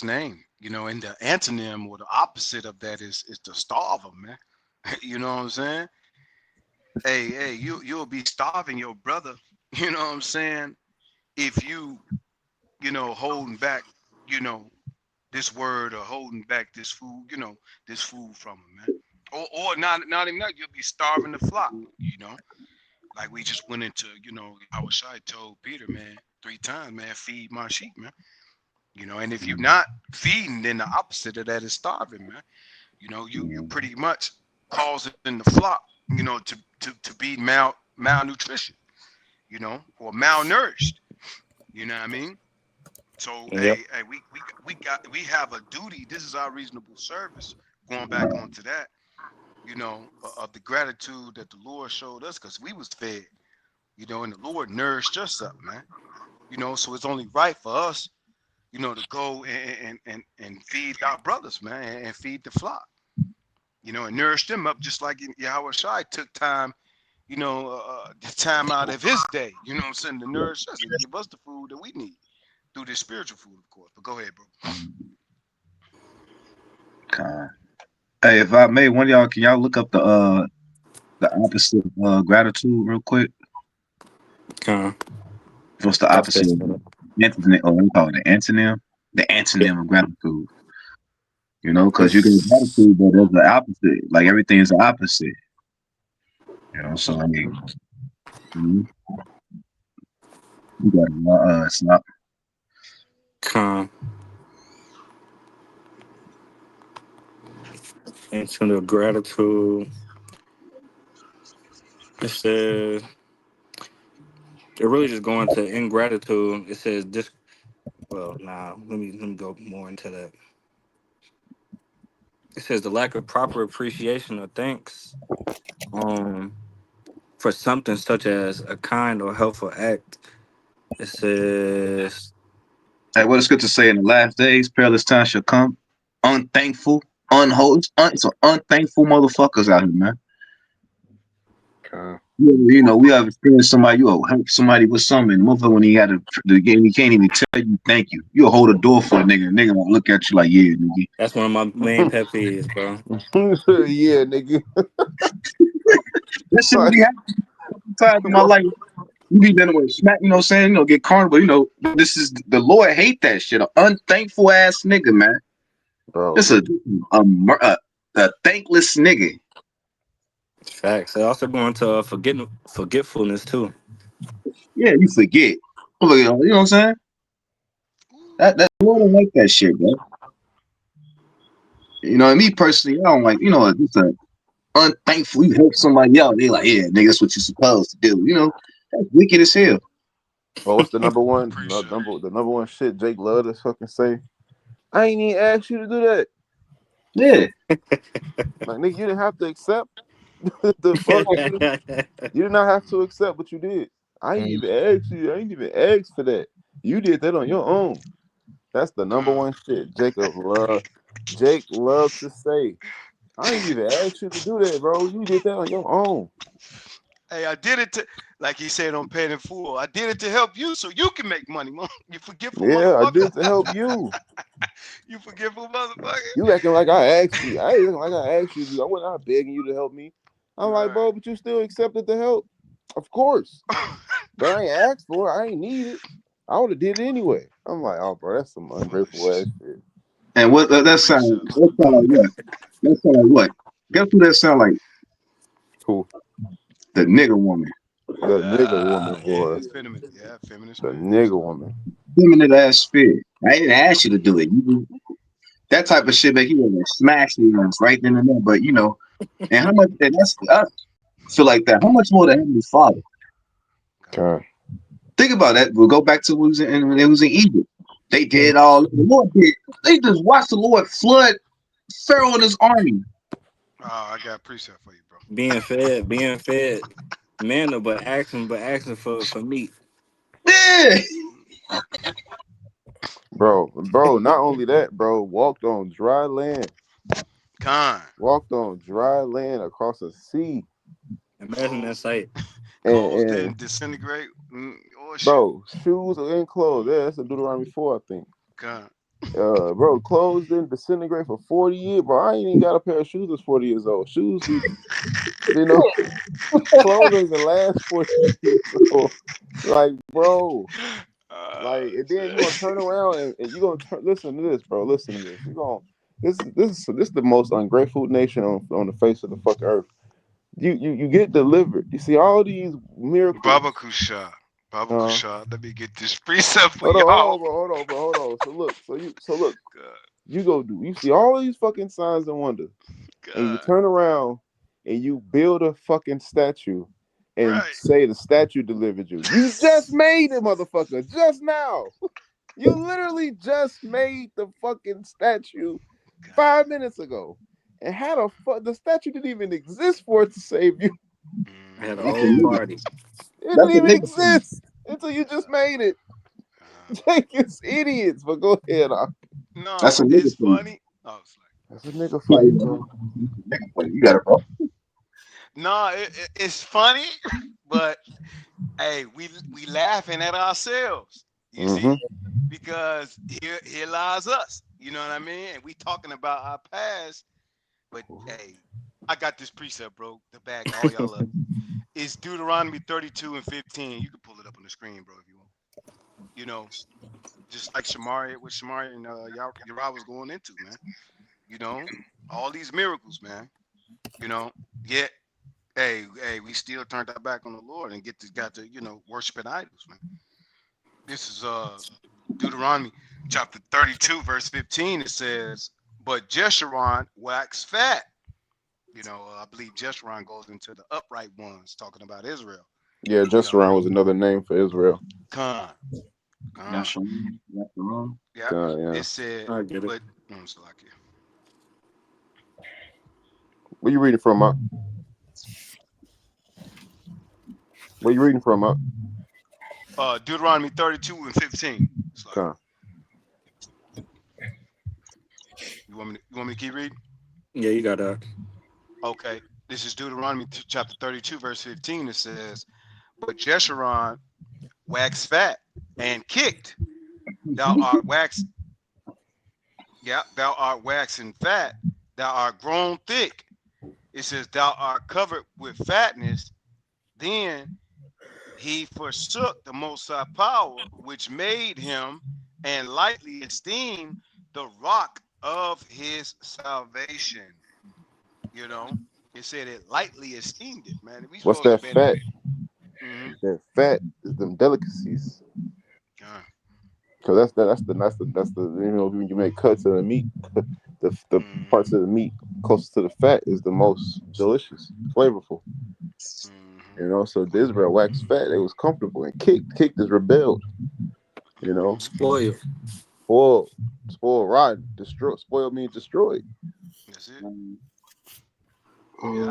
Speaker 5: named, and the antonym or the opposite of that is to starve them, man. You know what I'm saying? Hey, you'll be starving your brother, you know what I'm saying, if holding back, you know, this word or holding back this food from him, man. Or not even that, you'll be starving the flock, like we just went into, our Shai told Peter, man, 3 times, man, feed my sheep, man. And if you're not feeding, then the opposite of that is starving, man. You pretty much causing the flock, to be malnutrition, or malnourished. You know what I mean? So
Speaker 3: Yep.
Speaker 5: hey, we have a duty. This is our reasonable service. Going back onto that, of the gratitude that the Lord showed us, because we was fed, and the Lord nourished us up, man. So it's only right for us, to go and feed our brothers, man, and feed the flock, and nourish them up, just like Yahweh Shai took time, the time out of his day, what I'm saying, to nourish us and give us the food that we need through this spiritual food, of course. But go ahead, bro.
Speaker 2: Con. Hey, if I may, one of y'all, can y'all look up the opposite of gratitude real quick?
Speaker 3: Con.
Speaker 2: What's the
Speaker 3: That's
Speaker 2: opposite
Speaker 3: this.
Speaker 2: of antonym? Oh, we call it the antonym. The
Speaker 3: Yeah.
Speaker 2: antonym of gratitude. Because you get
Speaker 3: It's
Speaker 2: gratitude, but there's the opposite. Like everything is the opposite. So I mean, mhm. You got it's not.
Speaker 3: con. Into the gratitude. It says they're really just going to ingratitude. It says this. Well, nah. Let me go more into that. It says the lack of proper appreciation or thanks um for something such as a kind or helpful act. It says
Speaker 2: Hey, what is good to say in the last days? Perilous times shall come. Unthankful, unholy, some unthankful motherfuckers out here, man.
Speaker 4: Con.
Speaker 2: We have experienced somebody, you help somebody with something. Motherfucker, when he had the game, he can't even tell you thank you. You'll hold a door for a nigga won't look at you like, yeah, nigga.
Speaker 3: that's one of my main pet peeves, bro.
Speaker 4: Yeah, nigga.
Speaker 2: That shit
Speaker 4: Like,
Speaker 2: really happened times in my
Speaker 4: what?
Speaker 2: life. You be done with smack, you know what I'm saying? Get carnal, this is the Lord hate that shit. An unthankful ass nigga, man.
Speaker 4: Bro,
Speaker 2: Just a thankless nigga.
Speaker 3: Facts. They also go into forgetfulness too.
Speaker 2: Yeah, you forget. You know what I'm saying? That Lord don't like that shit, bro. And me personally, I don't like, it's a unthankful. You help somebody out, they like, yeah, nigga, that's what you're supposed to do. That's wicked as hell.
Speaker 4: what's the number one? No,
Speaker 5: Appreciate
Speaker 4: the number one shit Jake love to fucking say. I ain't even asked you to do that.
Speaker 2: Yeah.
Speaker 4: Like, nigga, you didn't have to accept. The fuck, you did not have to accept, but you did. I ain't even asked you. I ain't even asked for that. You did that on your own. That's the number
Speaker 5: God.
Speaker 4: one shit. Jake love to say. I ain't even asked you to do that, bro. You did that on your own.
Speaker 5: Hey, I did it to, like he said on Paid in Full, I did it to help you so you can make money, man. You forgetful
Speaker 4: Yeah, I
Speaker 5: motherfucker.
Speaker 4: did to help you.
Speaker 5: You forgetful motherfucker.
Speaker 4: You acting like I asked you. I ain't acting like I asked you to. I wasn't out begging you to help me. I'm like,
Speaker 5: Right.
Speaker 4: bro, but you still accepted the help. Of course. But I ain't asked for it. I ain't need it. I would have did it anyway. I'm like, oh, bro, that's some ungrateful ass
Speaker 5: Foolishness.
Speaker 4: shit.
Speaker 2: And what that sound like?
Speaker 5: Precepts.
Speaker 2: That sound like what? That sound like what? Guess who that sound like?
Speaker 4: Cool.
Speaker 2: The nigga woman.
Speaker 4: The nigga woman,
Speaker 5: Yeah,
Speaker 4: boy.
Speaker 5: it's feminine. Yeah, feminine
Speaker 4: The
Speaker 5: spirit.
Speaker 4: nigga woman.
Speaker 2: Feminine ass spirit. I didn't ask you to do it. That type of shit make you want to smash me right then and there. But And how much? And I feel like that. How much more the Heavenly Father?
Speaker 4: God.
Speaker 2: Think about that. We'll go back to when it was in Egypt. They did all the Lord did. They just watched the Lord flood Pharaoh and his army.
Speaker 5: Oh, I got a precept for you, bro.
Speaker 3: being fed manna, but asking for meat.
Speaker 2: Yeah.
Speaker 4: Bro, not only that, bro, walked on dry land.
Speaker 5: Con.
Speaker 4: Walked on dry land across a sea.
Speaker 3: Imagine that sight.
Speaker 5: Clothes
Speaker 4: And
Speaker 5: didn't disintegrate. Or shit.
Speaker 4: bro, shoes and clothes. Yeah, that's in Deuteronomy 4, I think.
Speaker 5: Con.
Speaker 4: Bro, clothes didn't disintegrate for 40 years, bro. I ain't even got a pair of shoes that's 40 years old. Shoes, clothes ain't even last 40 years old. Like, bro, like, and then you're gonna turn around and you're gonna listen to this, bro. Listen to this. You're gonna this is the most ungrateful nation on the face of the fucking earth. You get delivered. You see all these miracles.
Speaker 5: Baba Kusha. Baba Kusha. Let me get this precept for
Speaker 4: Hold
Speaker 5: y'all.
Speaker 4: on, bro. Hold on. So look,
Speaker 5: God.
Speaker 4: you see all these fucking signs and wonders, and you
Speaker 5: God.
Speaker 4: turn around and you build a fucking statue and
Speaker 5: Right.
Speaker 4: say the statue delivered you. You just made it, motherfucker, just now. You literally just made the fucking statue 5 minutes ago. And how the statue didn't even exist for it to save you.
Speaker 3: I had a
Speaker 2: That's a
Speaker 3: whole
Speaker 2: nigga.
Speaker 3: party.
Speaker 4: It
Speaker 2: That's
Speaker 4: didn't
Speaker 2: a
Speaker 4: even
Speaker 2: nigga thing.
Speaker 4: exist until you just made it. Jenkins idiots, but go ahead.
Speaker 5: No,
Speaker 2: That's a nigga
Speaker 5: it's
Speaker 2: thing.
Speaker 5: funny. Oh, it's like,
Speaker 4: That's a nigga for you, bro.
Speaker 2: Nigga thing. You got it, bro.
Speaker 5: no, it's funny, but hey, we laughing at ourselves. You see, because here lies us. You know what I mean? And we talking about our past, but hey, I got this precept, bro. To back all y'all up. It's Deuteronomy 32 and 15. You can pull it up on the screen, bro, if you want. You know, just like what Shamari and Yara was going into, man. You know, all these miracles, man. You know, yet, hey, we still turned our back on the Lord and got to worshiping idols, man. This is Deuteronomy chapter 32, verse 15. It says, "But Jeshurun waxed fat." I believe Jeshurun goes into the upright ones, talking about Israel.
Speaker 4: Yeah, Jeshurun was another name for Israel.
Speaker 5: Khan.
Speaker 2: That's wrong.
Speaker 5: Yeah.
Speaker 4: Yeah.
Speaker 5: It said,
Speaker 3: I get it.
Speaker 5: but so like it.
Speaker 4: Where you reading from, Mark? Where you reading from, Mark?
Speaker 5: Deuteronomy 32 and 15.
Speaker 4: Okay.
Speaker 5: You want me to keep reading?
Speaker 3: Yeah, you got that.
Speaker 5: Okay. This is Deuteronomy chapter 32, verse 15. It says, "But Jeshurun waxed fat and kicked. Thou art waxed. Yeah, thou art waxing fat. Thou art grown thick." It says, "Thou art covered with fatness." Then he forsook the Most High power, which made him, and lightly esteemed the rock of his salvation. It said it lightly esteemed it, man. We
Speaker 4: What's
Speaker 5: supposed
Speaker 4: that
Speaker 5: to be.
Speaker 4: fat? That fat is them delicacies. Because that's the when you make cuts of the meat, the parts of the meat closest to the fat is the most delicious, flavorful. So the Israel waxed fat, it was comfortable, and kicked is rebelled.
Speaker 3: Spoiled.
Speaker 4: Spoiled, rotten, destroyed. Spoiled means destroyed.
Speaker 5: That's it. Yeah,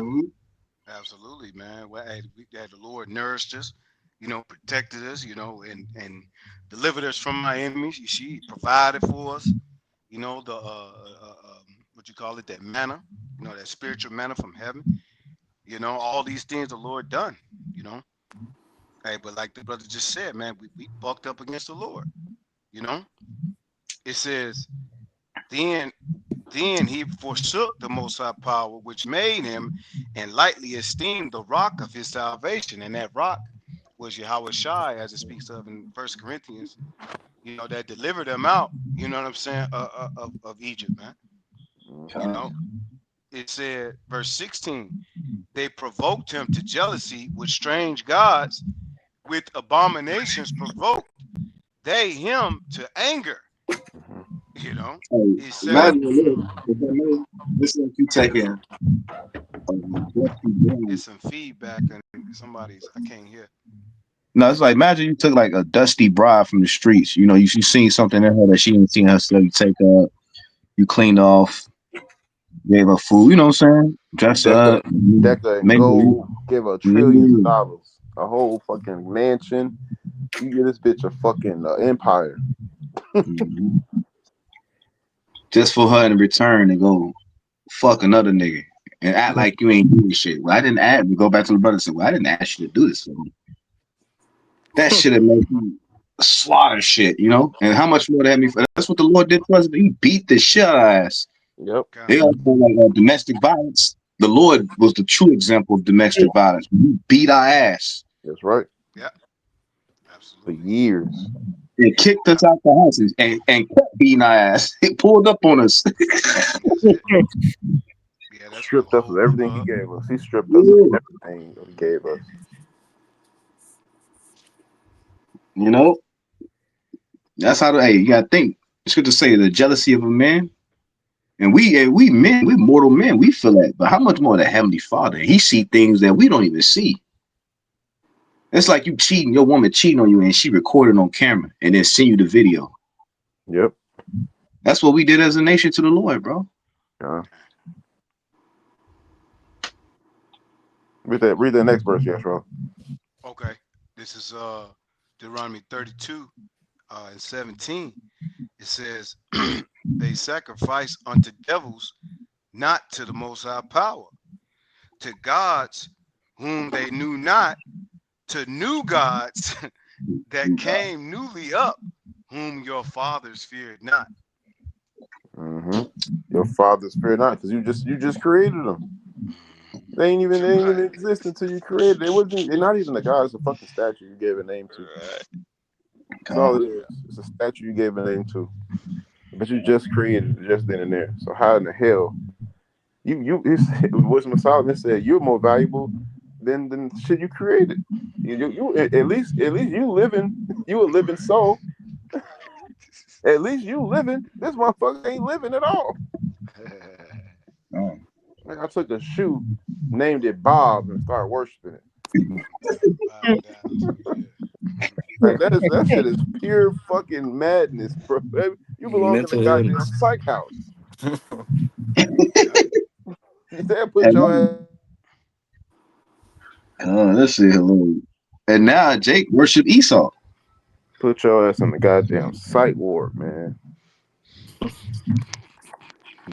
Speaker 5: absolutely, man. Well, the Lord nourished us, protected us, and delivered us from our enemies. She provided for us, the what you call it, that manna, that spiritual manna from heaven. All these things the Lord done. Hey, but like the brother just said, man, we bucked up against the Lord. It says, then he forsook the Most High power, which made him, and lightly esteemed the rock of his salvation. And that rock was Yahweh Shai, as it speaks of in 1 Corinthians, that delivered them out, you know what I'm saying, of Egypt, man. It said, verse 16, "They provoked him to jealousy with strange gods, with abominations provoked they him to anger." It said,
Speaker 2: Imagine this is what you taking
Speaker 5: It's some feedback and somebody's. I can't hear.
Speaker 2: No, it's like imagine you took like a dusty bride from the streets. You know, you seen something in her that she ain't seen herself. You take her, you cleaned off, gave her food. You know what I'm saying? Dress her up,
Speaker 4: Deca and
Speaker 2: make her
Speaker 4: gold, give her trillions of dollars, a whole fucking mansion. You get this bitch a fucking empire.
Speaker 2: just for her in return to go fuck another nigga and act like you ain't doing shit. Well, I didn't ask. We go back to the brother and say, "Well, I didn't ask you to do this for me." That should have made you slaughter shit, you know. And how much more that had me? That's what the Lord did for us. He beat the shit out of our ass.
Speaker 4: Yep.
Speaker 2: They also like domestic violence. The Lord was the true example of domestic violence. He beat our ass.
Speaker 4: That's right.
Speaker 5: Yeah.
Speaker 4: For
Speaker 5: Absolutely.
Speaker 4: years.
Speaker 2: It kicked us out the house and kept beating our ass. It pulled up on us.
Speaker 5: That's it. Yeah, that's
Speaker 4: Stripped
Speaker 5: the
Speaker 4: us of
Speaker 5: whole,
Speaker 4: everything he gave us. He stripped us of everything that he gave us.
Speaker 2: You know, that's how. Hey, you gotta think. It's good to say the jealousy of a man, and we men, we mortal men, we feel that. But how much more the Heavenly Father? He see things that we don't even see. It's like you cheating, your woman cheating on you, and she recorded on camera, and then send you the video.
Speaker 4: Yep.
Speaker 2: That's what we did as a nation to the Lord, bro.
Speaker 4: Read that next verse, Yashua.
Speaker 5: Okay. This is Deuteronomy 32 and 17. It says, they sacrifice unto devils, not to the Most High power, to gods whom they knew not, to new gods that came newly up, whom your fathers feared not.
Speaker 4: Mm-hmm. Your fathers fear not, because you just created them. They ain't even exist until you created. They're not even the gods. It's a fucking statue you gave a name to. That's all it is. It's a statue you gave a name to. But you just created it just then and there. So how in the hell Wisdom of Solomon said you're more valuable than the shit you created. You at least you living, you a living soul. At least you living. This motherfucker ain't living at all. Like I took a shoe, named it Bob, and started worshiping it. Like that shit is pure fucking madness, bro. You belong in the goddamn psych house. You said put your ass.
Speaker 2: Let's see, hello. And now Jake worship Esau.
Speaker 4: Put your ass in the goddamn psych ward, man.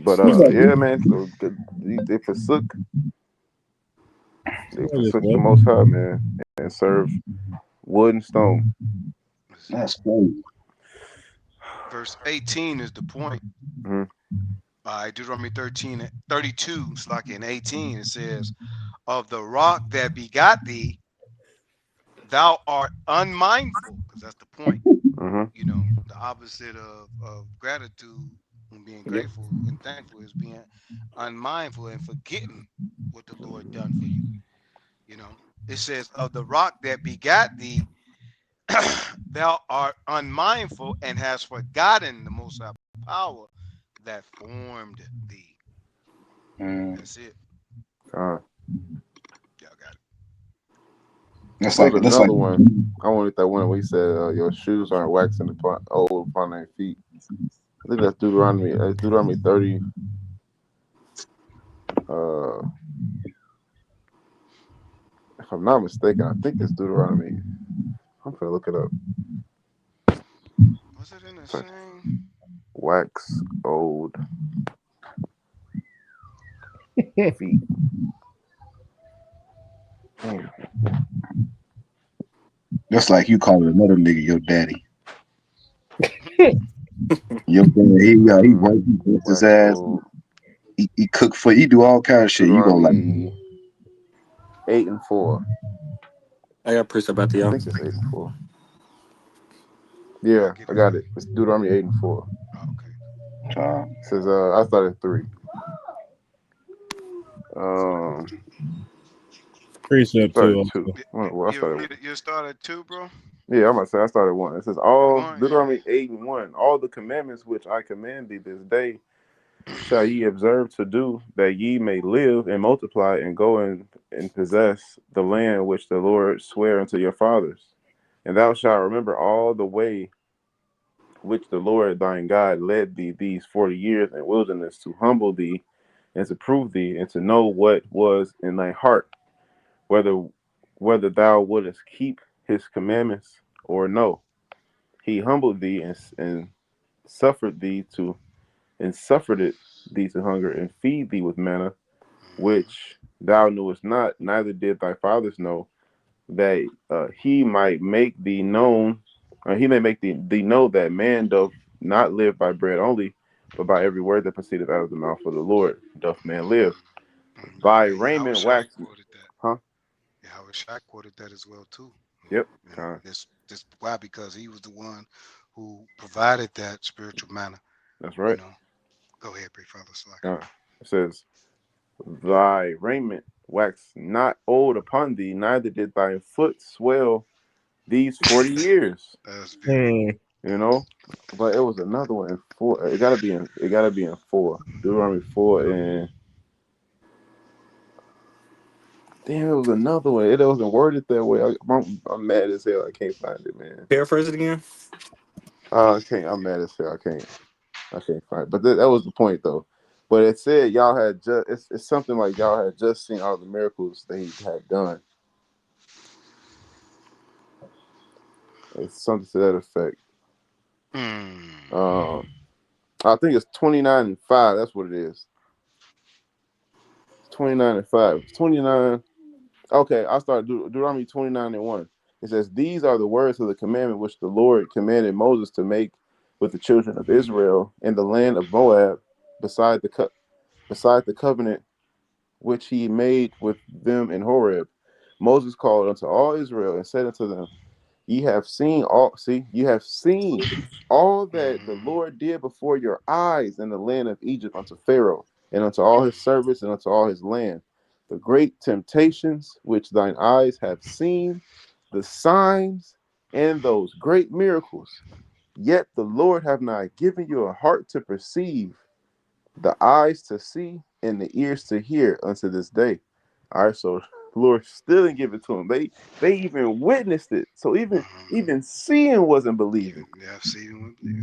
Speaker 4: But yeah, man. So they forsook the Most High, man, and served wood and stone.
Speaker 2: That's crazy.
Speaker 5: Verse 18 is the point.
Speaker 4: Mm-hmm.
Speaker 5: Deuteronomy 32, and 18, it says, of the rock that begot thee, thou art unmindful, because that's the point.
Speaker 4: Mm-hmm.
Speaker 5: You know, the opposite of gratitude and being grateful and thankful is being unmindful and forgetting what the Lord done for you. You know, it says, of the rock that begat thee, thou art unmindful and hast forgotten the Most High power that formed thee. That's it.
Speaker 4: Y'all
Speaker 5: got it.
Speaker 2: That's
Speaker 4: like another
Speaker 2: like
Speaker 4: one. I wanted that one where he said, "Your shoes aren't waxing old upon their feet." I think that's Deuteronomy. Deuteronomy 30. If I'm not mistaken, I think it's Deuteronomy. I'm gonna look it up.
Speaker 5: Was it in the same?
Speaker 4: Wax old feet.
Speaker 2: That's like you calling another nigga your daddy. Your daddy, he works, he works his ass. He cook for you. He do all kind of shit. You gonna like
Speaker 4: 8 and 4.
Speaker 3: I got precept about the
Speaker 4: I think it's 8 and 4. Yeah, I got it. It's Deuteronomy 8 and 4.
Speaker 5: Oh, okay.
Speaker 4: It says I started 3.
Speaker 6: Precept
Speaker 4: started
Speaker 6: 2.
Speaker 4: 2. Well, I started.
Speaker 5: You started 2, bro?
Speaker 4: Yeah, I'm gonna say I started 1. It says Deuteronomy 8 and 1. All the commandments which I command thee this day shall ye observe to do, that ye may live and multiply and go and possess the land which the Lord sware unto your fathers. And thou shalt remember all the way which the Lord thine God led thee these 40 years in wilderness, to humble thee and to prove thee, and to know what was in thy heart, whether thou wouldest keep his commandments or no. He humbled thee and suffered thee to and suffered it thee to hunger, and feed thee with manna, which thou knewest not, neither did thy fathers know, that he might make thee known, he may make thee know that man doth not live by bread only, but by every word that proceedeth out of the mouth of the Lord doth man live. Thy
Speaker 6: Yeah, Yahweh
Speaker 4: raiment
Speaker 6: Shai
Speaker 4: wax,
Speaker 6: quoted that.
Speaker 4: huh?
Speaker 6: Yahweh Shai quoted that as well too.
Speaker 4: Yep.
Speaker 6: This why, because he was the one who provided that spiritual manna.
Speaker 4: That's
Speaker 6: You
Speaker 4: right.
Speaker 6: know. Go ahead, big fellas. Like,
Speaker 4: It says, thy raiment wax not old upon thee, neither did thy foot swell these 40 years.
Speaker 6: that's beautiful.
Speaker 4: You know, but it was another one in 4. It gotta be in 4. Deuteronomy 4, and damn, it was another one. It wasn't worded that way. I'm mad as hell. I can't find it, man.
Speaker 3: Paraphrase it again.
Speaker 4: I can't. I'm mad as hell. I can't find it. But that was the point, though. But it said y'all had just. It's something like y'all had just seen all the miracles that he had done. It's something to that effect.
Speaker 6: Hmm.
Speaker 4: I think it's 29:5. That's what it is. 29:5. 29. Okay, I started Deuteronomy 29:1. It says, "These are the words of the commandment which the Lord commanded Moses to make with the children of Israel in the land of Moab, beside the covenant which he made with them in Horeb. Moses called unto all Israel and said unto them, you have seen all that the
Speaker 6: Hmm.
Speaker 4: Lord did before your eyes in the land of Egypt unto Pharaoh, and unto all his servants, and unto all his land. The great temptations which thine eyes have seen, the signs, and those great miracles. Yet the Lord have not given you a heart to perceive, the eyes to see, and the ears to hear unto this day." All right, so the Lord still didn't give it to them. They even witnessed it. So even seeing wasn't believing.
Speaker 6: Even yeah, see, you believe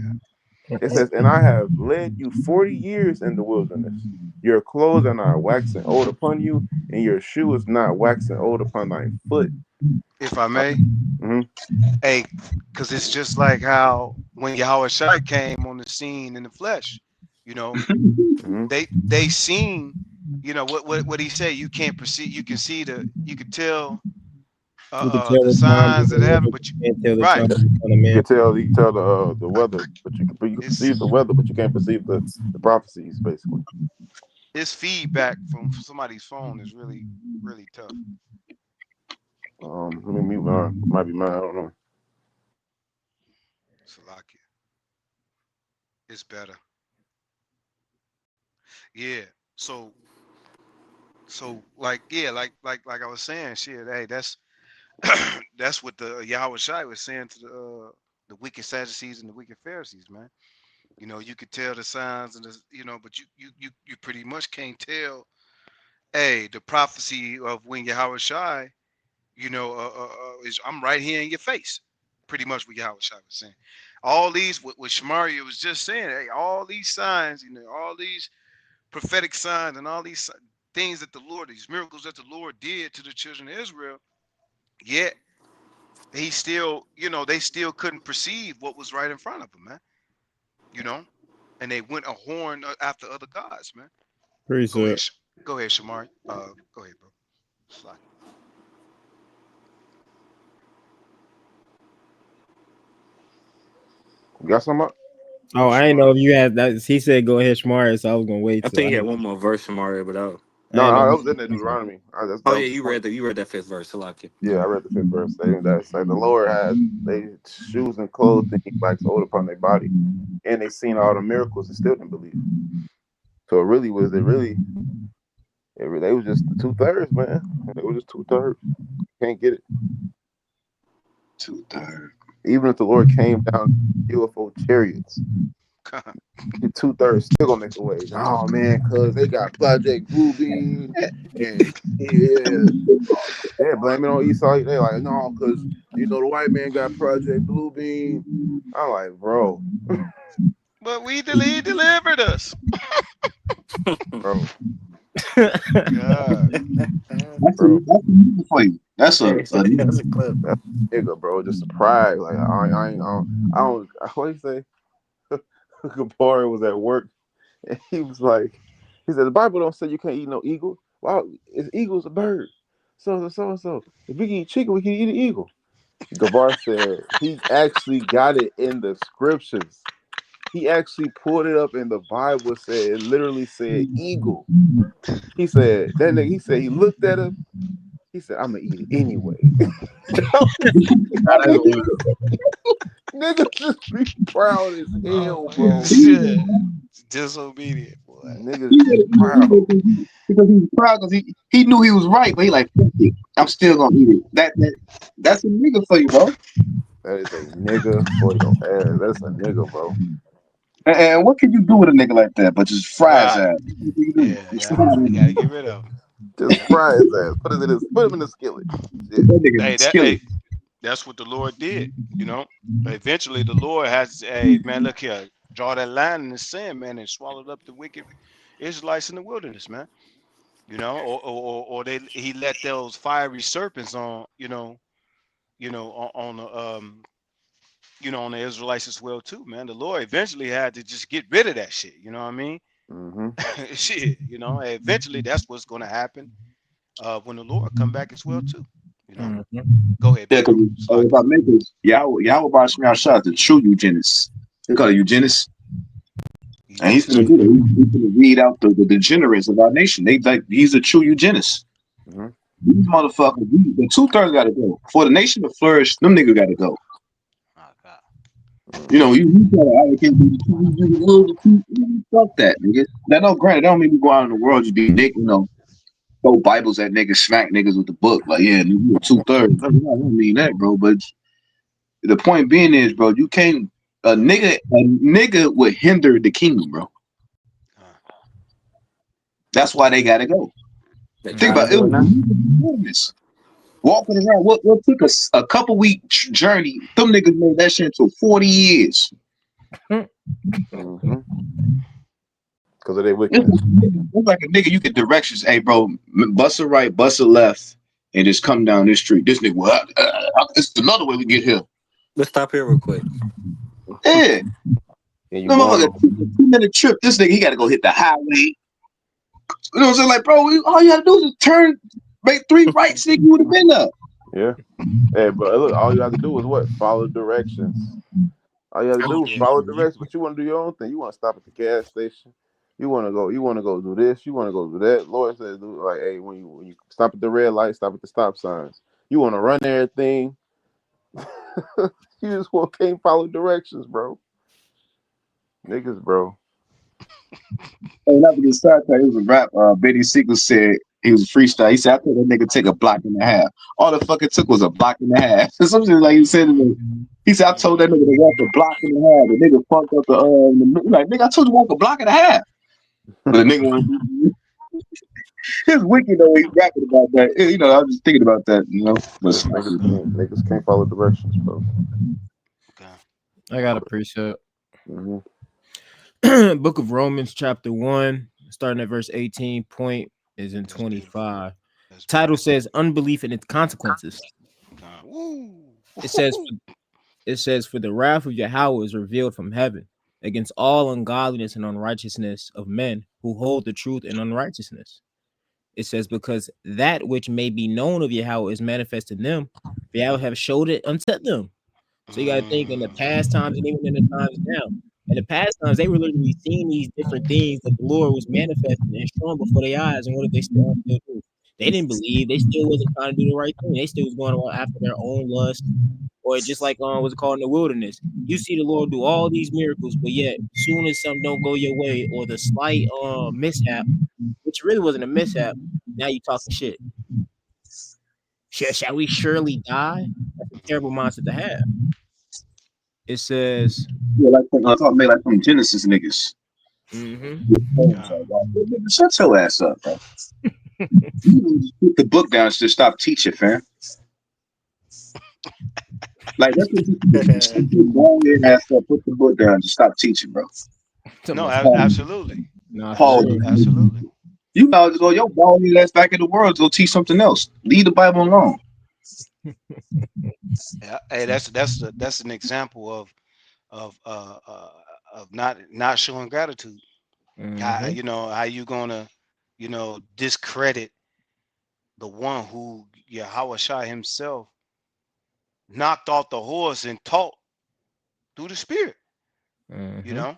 Speaker 4: It says, "And I have led you 40 years in the wilderness. Your clothes are not waxing old upon you, and your shoe is not waxing old upon thy foot."
Speaker 6: that. If I may,
Speaker 4: Mm-hmm,
Speaker 6: hey, because it's just like how when Yahweh Shai came on the scene in the flesh, you know,
Speaker 4: mm-hmm.
Speaker 6: they seen, what he said. You can't perceive. You can see you could tell
Speaker 1: You can tell
Speaker 6: the
Speaker 1: the time of
Speaker 6: signs
Speaker 1: the
Speaker 6: that happen,
Speaker 1: Lord,
Speaker 6: but
Speaker 1: you can't tell the
Speaker 6: right,
Speaker 1: time of the Son of Man.
Speaker 4: You can tell the weather, but you can
Speaker 6: it's
Speaker 4: perceive the weather, but you can't perceive the prophecies, basically.
Speaker 6: it's feedback from somebody's phone is really really tough.
Speaker 4: Let me mute mine. Might be mine. I don't know.
Speaker 6: Salakia, it's better. Yeah. So like yeah, like I was saying, shit. Hey, that's that's what the Yahweh Shai was saying to the wicked Sadducees and the wicked Pharisees, man. You could tell the signs and but you pretty much can't tell. Hey, the prophecy of when Yahweh Shai, is I'm right here in your face. Pretty much what Yahweh Shai was saying. All these, what Shamaria was just saying, hey, all these signs, all these prophetic signs and all these things that the Lord, these miracles that the Lord did to the children of Israel, yet he still, they still couldn't perceive what was right in front of them, man. You know, and they went a horn after other gods, man. Go ahead,
Speaker 1: Appreciate.
Speaker 6: go ahead, Shamar. Go ahead, bro. Slack.
Speaker 4: You got something up?
Speaker 1: Oh, I didn't know
Speaker 6: Shamar.
Speaker 1: if you had that. He said go ahead, Shamar, so I was gonna wait
Speaker 3: I
Speaker 1: till
Speaker 3: think
Speaker 1: I
Speaker 3: he had
Speaker 1: had.
Speaker 3: one more verse from Mario, but
Speaker 4: No,
Speaker 1: I didn't
Speaker 4: no, that
Speaker 1: know.
Speaker 4: was in the Deuteronomy. That
Speaker 3: oh
Speaker 4: was
Speaker 3: yeah,
Speaker 4: the point.
Speaker 3: you read that 5th verse. Salakia.
Speaker 4: Yeah, I read the 5th verse. That's like the Lord has they shoes and clothes that he likes old upon their body, and they seen all the miracles and still didn't believe. So they was just the 2/3, man. It was just 2/3. Can't get it.
Speaker 2: 2/3.
Speaker 4: Even if the Lord came down UFO chariots, Get 2/3 still gonna make a wave. Oh man, cause they got Project Bluebeam and yeah, blame it on Esau. They like, no, cause the white man got Project Bluebeam. I'm like, bro,
Speaker 6: But he delivered us.
Speaker 4: bro,
Speaker 6: God.
Speaker 2: That's a
Speaker 4: bro.
Speaker 2: nigga for you. That's a
Speaker 3: That's a clip.
Speaker 4: That's nigga, bro. Just a pride. Like I don't. What do you say? Kapari was at work and he was like, he said the Bible don't say you can't eat no eagle. Wow, is eagle's a bird? So. If we can eat chicken, we can eat an eagle. Gabar said he actually got it in the scriptures. He actually pulled it up in the Bible. It literally said eagle. He said that nigga. He said he looked at him. He said, "I'm gonna eat it anyway." Niggas just be proud as hell, bro.
Speaker 6: Shit. Disobedient, boy.
Speaker 4: Niggas be proud.
Speaker 2: because he was proud because he knew he was right, but he like, fuck it, I'm still gonna eat it. That's a nigga for you, bro.
Speaker 4: That is a nigga for your ass. That's a nigga, bro.
Speaker 2: And what can you do with a nigga like that? But just fry his
Speaker 6: Right.
Speaker 2: ass. What can you do?
Speaker 6: Yeah,
Speaker 2: Just
Speaker 6: yeah.
Speaker 2: fry him.
Speaker 6: You gotta get rid of him.
Speaker 4: Just
Speaker 6: Yeah.
Speaker 4: fry his ass. Put him in the skillet.
Speaker 2: Put
Speaker 4: Shit.
Speaker 2: that nigga in the
Speaker 6: Hey,
Speaker 2: skillet.
Speaker 6: that's what the Lord did. You know, eventually the Lord has, hey man, look here, draw that line in the sand, man, and swallowed up the wicked Israelites in the wilderness, man. You know, or he let those fiery serpents on, on the on the Israelites as well too, man. The Lord eventually had to just get rid of that shit. You know what I mean?
Speaker 4: Mm-hmm.
Speaker 6: Shit, eventually that's what's gonna happen when the Lord come back as well too. You know. Go ahead,
Speaker 2: Yeah,
Speaker 6: big
Speaker 2: because
Speaker 6: bro. Slack
Speaker 2: if I make this, Yahweh Bar Shemar Shah, the true eugenist. They call it eugenist.
Speaker 6: you.
Speaker 2: And he's gonna
Speaker 6: Genesis.
Speaker 2: do that. He's gonna weed out the degenerates of our nation. He's a true eugenist.
Speaker 4: Mm-hmm.
Speaker 2: These motherfuckers, the 2/3 gotta go. For the nation to flourish, them niggas gotta go.
Speaker 6: Oh God.
Speaker 2: You try to advocate fuck that, nigga. Now, no, granted, that don't mean you go out in the world just be nigga, throw Bibles at niggas, smack niggas with the book. Like, yeah, you 2/3. I don't mean that, bro. But the point being is, bro, you can't a nigga would hinder the kingdom, bro. That's why they gotta go.
Speaker 3: They
Speaker 2: Think
Speaker 3: trying to
Speaker 2: about it.
Speaker 3: do it now.
Speaker 2: Was walking around. What took us a couple week journey? Them niggas made that shit into 40 years.
Speaker 4: Mm-hmm. Because of their wickedness.
Speaker 2: It's like a nigga, you get directions. Hey, bro, bust a right, bust a left, and just come down this street. This nigga, well, it's another way we get here.
Speaker 3: Let's stop here real quick.
Speaker 2: Yeah.
Speaker 4: And you
Speaker 2: No
Speaker 4: going
Speaker 2: motherfucker, 2-minute trip. This nigga, he got to go hit the highway. You know what I'm saying? Like, bro, all you got to do is just turn, make 3 rights, nigga, you would have been up.
Speaker 4: Yeah. Hey, but look, all you have to do is what? Follow directions. All you have to do is follow directions. But you want to do your own thing. You want to stop at the gas station. You want to go do this. You want to go do that. Lord says, like, hey, when you stop at the red light, stop at the stop signs. You want to run everything. You just can't follow directions, bro. Niggas, bro.
Speaker 2: Hey, not to get sidetracked, it was a rap. Benny Siegel said he was a freestyle. He said, I told that nigga take a block and a half. All the fuck it took was a block and a half. Something like he said. He said, I told that nigga to walk a block and a half. The nigga fucked up like, nigga, I told you to walk a block and a half. But the nigga it's wicked though. He's rapping about that. I was just thinking about that. But
Speaker 4: Niggas can't follow directions, bro.
Speaker 6: Okay.
Speaker 1: I got a precept.
Speaker 4: Mm-hmm.
Speaker 1: Book of Romans, chapter 1, starting at verse 18. Point is in 25. Title says unbelief and its consequences. It says, for the wrath of Yahweh is revealed from heaven against all ungodliness and unrighteousness of men who hold the truth in unrighteousness. It says, because that which may be known of Yahweh is manifest in them, Yahweh have showed it unto them. So you got to think in the past times and even in the times now. In the past times, they were literally seeing these different things that the Lord was manifesting and showing before their eyes. And what did they still do? They didn't believe. They still wasn't trying to do the right thing. They still was going after their own lust. Or just like what's it called in the wilderness. You see the Lord do all these miracles, but yet soon as something don't go your way or the slight mishap, which really wasn't a mishap, now you talking shit. Shall we surely die? That's a terrible mindset to have. It says,
Speaker 2: Yeah, like I thought made like some Genesis niggas.
Speaker 6: God.
Speaker 2: Shut your ass up, bro. You put the book down and just stop teaching, fam. Like that's what you do. Shut your bald ass up, put the book down and just stop teaching, bro.
Speaker 6: No,
Speaker 2: Paul,
Speaker 6: absolutely.
Speaker 1: nah, for
Speaker 2: Paul,
Speaker 1: real.
Speaker 6: Absolutely.
Speaker 2: you know, just go your bald ass back in the world to go teach something else. Leave the Bible alone.
Speaker 6: Yeah. Hey, that's an example of uh, uh of not showing gratitude. How,
Speaker 1: Mm-hmm.
Speaker 6: you know, how you gonna, discredit the one who Yahweh Shai himself knocked off the horse and taught through the spirit, you
Speaker 1: Mm-hmm.
Speaker 6: know?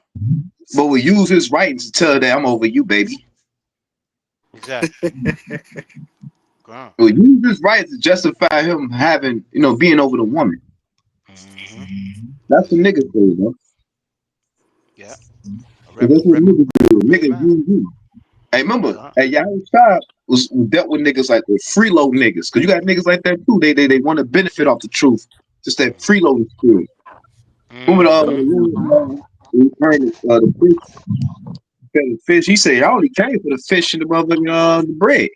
Speaker 2: But we use his writings to tell that I'm over you, baby.
Speaker 6: Exactly. Ground.
Speaker 2: We use his writings to justify him having, being over the woman.
Speaker 6: Mm-hmm.
Speaker 2: That's what niggas do, bro.
Speaker 6: Yeah. A
Speaker 2: 'Cause that's what niggas do.
Speaker 6: reprobate
Speaker 2: Niggas
Speaker 6: mind.
Speaker 2: use you. Hey, remember,
Speaker 6: Ground.
Speaker 2: hey, Yahweh Shai was dealt with niggas like the freeload niggas. Cause you got niggas like that too. They want to benefit off the truth. Just that freeloading spirit. Remember
Speaker 6: Mm-hmm.
Speaker 2: the fish, fed the fish. He said, I only came for the fish and the motherfucking the bread.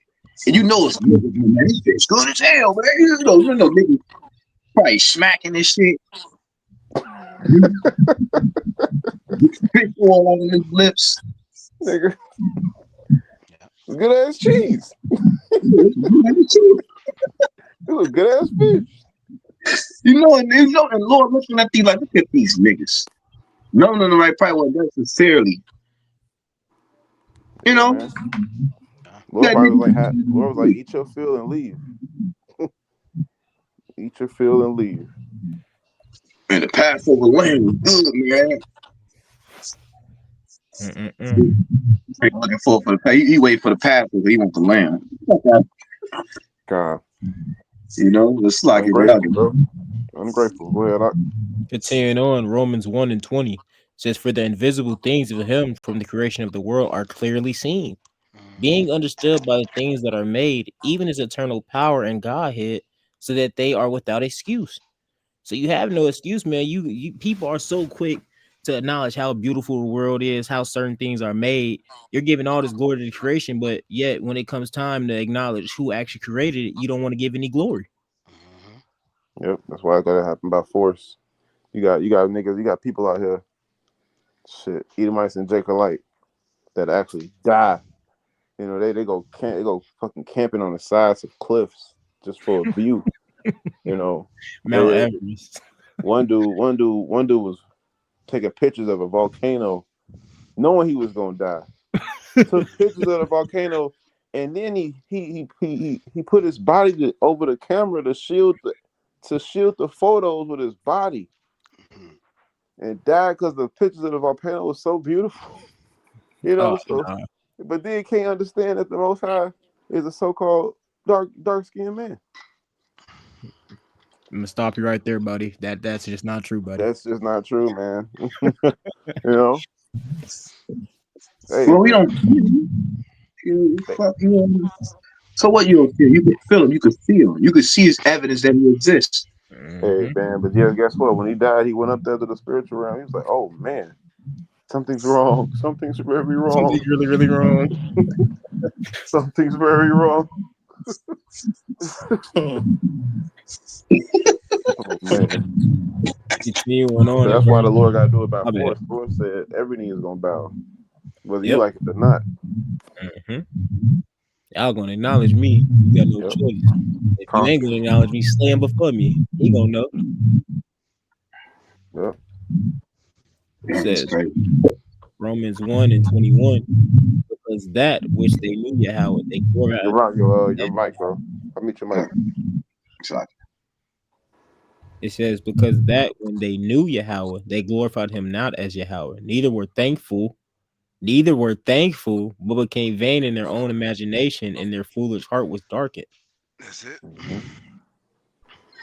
Speaker 2: And you know it's niggas, man. This fish good as hell, man. Niggas probably smacking this shit. Fish oil on his lips.
Speaker 4: Nigga,
Speaker 6: Yeah.
Speaker 4: good ass cheese. It was good ass fish.
Speaker 2: And Lord looking at these like, look at these niggas. No, right, probably wasn't that sincerely. You
Speaker 4: Yeah,
Speaker 2: know,
Speaker 4: man.
Speaker 6: Yeah.
Speaker 4: Lord
Speaker 2: that
Speaker 4: probably was like, Lord was like,
Speaker 2: nigga.
Speaker 4: eat your fill and leave. Eat your fill and leave.
Speaker 2: And the Passover lamb was good, man.
Speaker 1: Mm-mm-mm.
Speaker 2: He looking for the he wait for the Passover. He want the lamb.
Speaker 4: God,
Speaker 2: It's like it
Speaker 4: ungrateful,
Speaker 2: nugget.
Speaker 4: bro. Ungrateful. Go ahead.
Speaker 1: Continuing on, Romans 1 and 20 says, for the invisible things of him from the creation of the world are clearly seen,
Speaker 6: Mm-hmm.
Speaker 1: being understood by the things that are made, even his eternal power and Godhead, so that they are without excuse. So you have no excuse, man. You people are so quick to acknowledge how beautiful the world is, how certain things are made. You're giving all this glory to the creation, but yet when it comes time to acknowledge who actually created it, you don't want to give any glory.
Speaker 6: Mm-hmm.
Speaker 4: Yep, that's why it gotta happen by force. You got niggas, you got people out here, shit, Edomites and Jacobite that actually die. They go fucking camping on the sides of cliffs just for a view. You know,
Speaker 1: Mount
Speaker 4: they
Speaker 1: Everest.
Speaker 4: one dude was taking pictures of a volcano, knowing he was gonna die. Took pictures of the volcano, and then he put his body over the camera to shield the photos with his body, and died because the pictures of the volcano was so beautiful.
Speaker 1: Oh,
Speaker 4: So
Speaker 1: nah.
Speaker 4: but then can't understand that the Most High is a so-called dark-skinned man.
Speaker 1: I'm gonna stop you right there, buddy. That's just not true, buddy.
Speaker 4: That's just not true, man. you know, hey,
Speaker 2: Well, we
Speaker 4: but
Speaker 2: don't. So what you don't feel? You can feel him. You can feel him. You can see his evidence that he exists.
Speaker 4: hey,
Speaker 1: Mm-hmm.
Speaker 4: man, but yeah, guess what? When he died, he went up there to the spiritual realm. He was like, "Oh man, something's wrong. Something's very
Speaker 1: Something's
Speaker 4: wrong.
Speaker 1: really, really wrong.
Speaker 4: Something's very wrong." Oh man,
Speaker 1: Continuing on
Speaker 4: so
Speaker 1: in
Speaker 4: that's why the
Speaker 1: verse.
Speaker 4: Lord got to do it by
Speaker 1: My bad.
Speaker 4: force. The Lord said every knee is gonna bow, whether you
Speaker 1: Yep.
Speaker 4: like it or not.
Speaker 1: Mm-hmm. Y'all gonna acknowledge me. You got no
Speaker 4: Yep.
Speaker 1: choice. If you ain't gonna acknowledge me, slam before me. He gonna know.
Speaker 4: Yep.
Speaker 1: It
Speaker 2: That's
Speaker 1: says
Speaker 2: crazy.
Speaker 1: Romans 1 and 21, because that which they knew Yahweh, they
Speaker 4: You're
Speaker 1: glorified.
Speaker 4: right. Your mic, bro. I meet your mic.
Speaker 2: It's like,
Speaker 1: It says, because that when they knew Yahweh, they glorified him not as Yahweh. Neither were thankful, but became vain in their own imagination, and their foolish heart was darkened.
Speaker 6: That's it.
Speaker 4: Mm-hmm.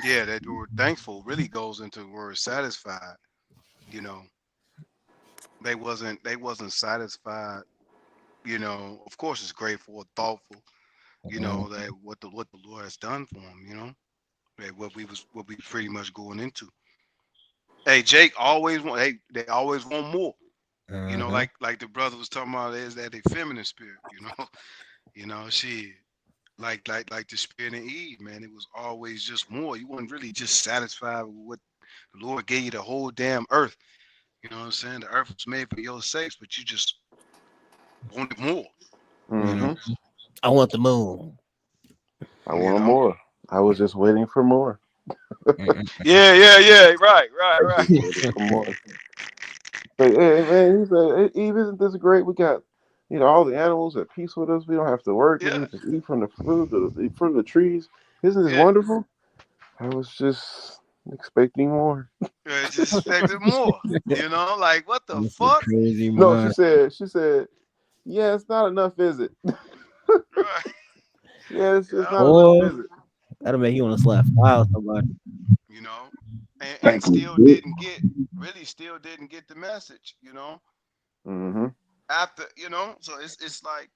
Speaker 6: Yeah, that word thankful really goes into the word satisfied. You know, they wasn't satisfied. Of course, it's grateful or thoughtful. That what the Lord has done for them. That what we pretty much going into. Hey, Jake always want. Hey, they always want more. You know,
Speaker 1: Uh-huh.
Speaker 6: like the brother was talking about, is that a feminine spirit? She like the spirit in Eve, man. It was always just more. You weren't really just satisfied with what the Lord gave you, the whole damn earth. You know what I'm saying? The earth was made for your sakes, but you just wanted more. You know,
Speaker 4: Mm-hmm.
Speaker 1: I want the moon.
Speaker 4: I
Speaker 6: you
Speaker 4: want
Speaker 6: know.
Speaker 4: more. I was just waiting for more.
Speaker 1: Mm-mm.
Speaker 6: Yeah. Right.
Speaker 4: I was just waiting for more. But hey, man, he said, "Hey, Eve, isn't this great? We got, all the animals at peace with us. We don't have to work. We
Speaker 6: Yeah,
Speaker 4: can just eat from the fruit, eat from the trees. Isn't this
Speaker 6: yeah.
Speaker 4: wonderful?" I was just expecting more.
Speaker 6: Just expected more. Like what the
Speaker 1: This is
Speaker 6: fuck?
Speaker 1: crazy,
Speaker 4: No,
Speaker 1: man.
Speaker 4: she said, yeah, it's not enough, is it?
Speaker 6: Right.
Speaker 4: Yeah, it's
Speaker 6: Yeah.
Speaker 4: not enough,
Speaker 1: Boy,
Speaker 4: is it?
Speaker 1: that'll make you want to slap file somebody.
Speaker 6: You know, and
Speaker 2: Thank
Speaker 6: still
Speaker 2: you.
Speaker 6: didn't get really still didn't get the message.
Speaker 4: Mm-hmm.
Speaker 6: After so it's like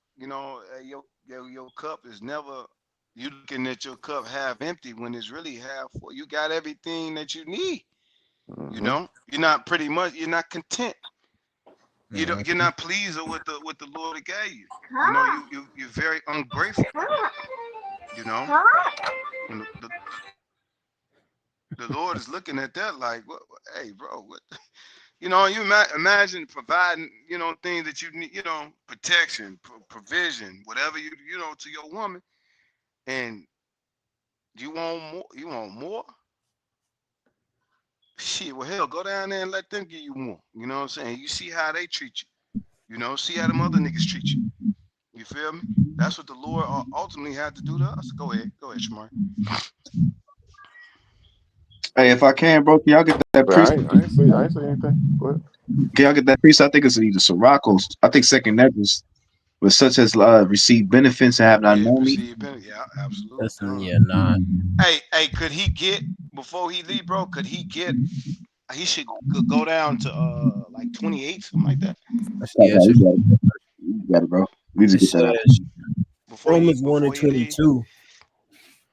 Speaker 6: your cup is never, you looking at your cup half empty when it's really half full. You got everything that you need.
Speaker 4: Mm-hmm.
Speaker 6: You're not content.
Speaker 1: Uh,
Speaker 6: You're not pleased with what the Lord gave you. You're very ungrateful. You know, and the Lord is looking at that like, hey, bro, what? Imagine providing, things that you need, protection, provision, whatever to your woman, and you want more. You want more. Shit, well, hell, go down there and let them give you more. You know what I'm saying? You see how they treat you. See how them other niggas treat you. You feel me? That's what the Lord ultimately had to do to us. Go ahead, Shamar.
Speaker 2: Hey, if I can, bro, can y'all get that
Speaker 4: But
Speaker 2: priest?
Speaker 4: I ain't say anything. But
Speaker 2: Can y'all get that priest? I think it's either Siracos. I think second Necklace, but such as receive benefits and have not
Speaker 6: Yeah,
Speaker 2: known me.
Speaker 6: perceived benefit. Yeah, absolutely.
Speaker 1: that's
Speaker 6: Con.
Speaker 1: yeah, nah.
Speaker 6: Hey, could he get before he leave, bro? Could he get? He should go down to like 28, something like that,
Speaker 1: That's,
Speaker 2: Like,
Speaker 1: yeah, that's,
Speaker 2: you got it. You got it, bro. We just
Speaker 1: it
Speaker 2: get that out.
Speaker 1: says Romans 1
Speaker 6: before
Speaker 1: and
Speaker 6: he leave.
Speaker 1: 22.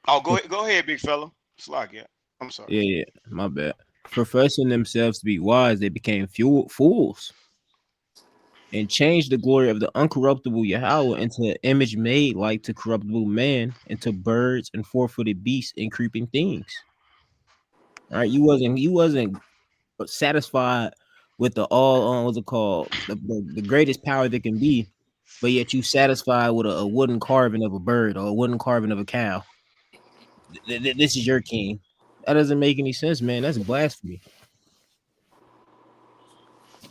Speaker 6: Oh, go ahead, big fella. Slack, yeah. I'm sorry.
Speaker 1: Yeah, my bad. Professing themselves to be wise, they became fools and changed the glory of the uncorruptible Yahweh into an image made like to corruptible man, into birds and four-footed beasts and creeping things. All right, you wasn't satisfied with the all what's it called, the greatest power that can be, but yet you satisfied with a wooden carving of a bird or a wooden carving of a cow. This is your king. That doesn't make any sense, man. That's blasphemy.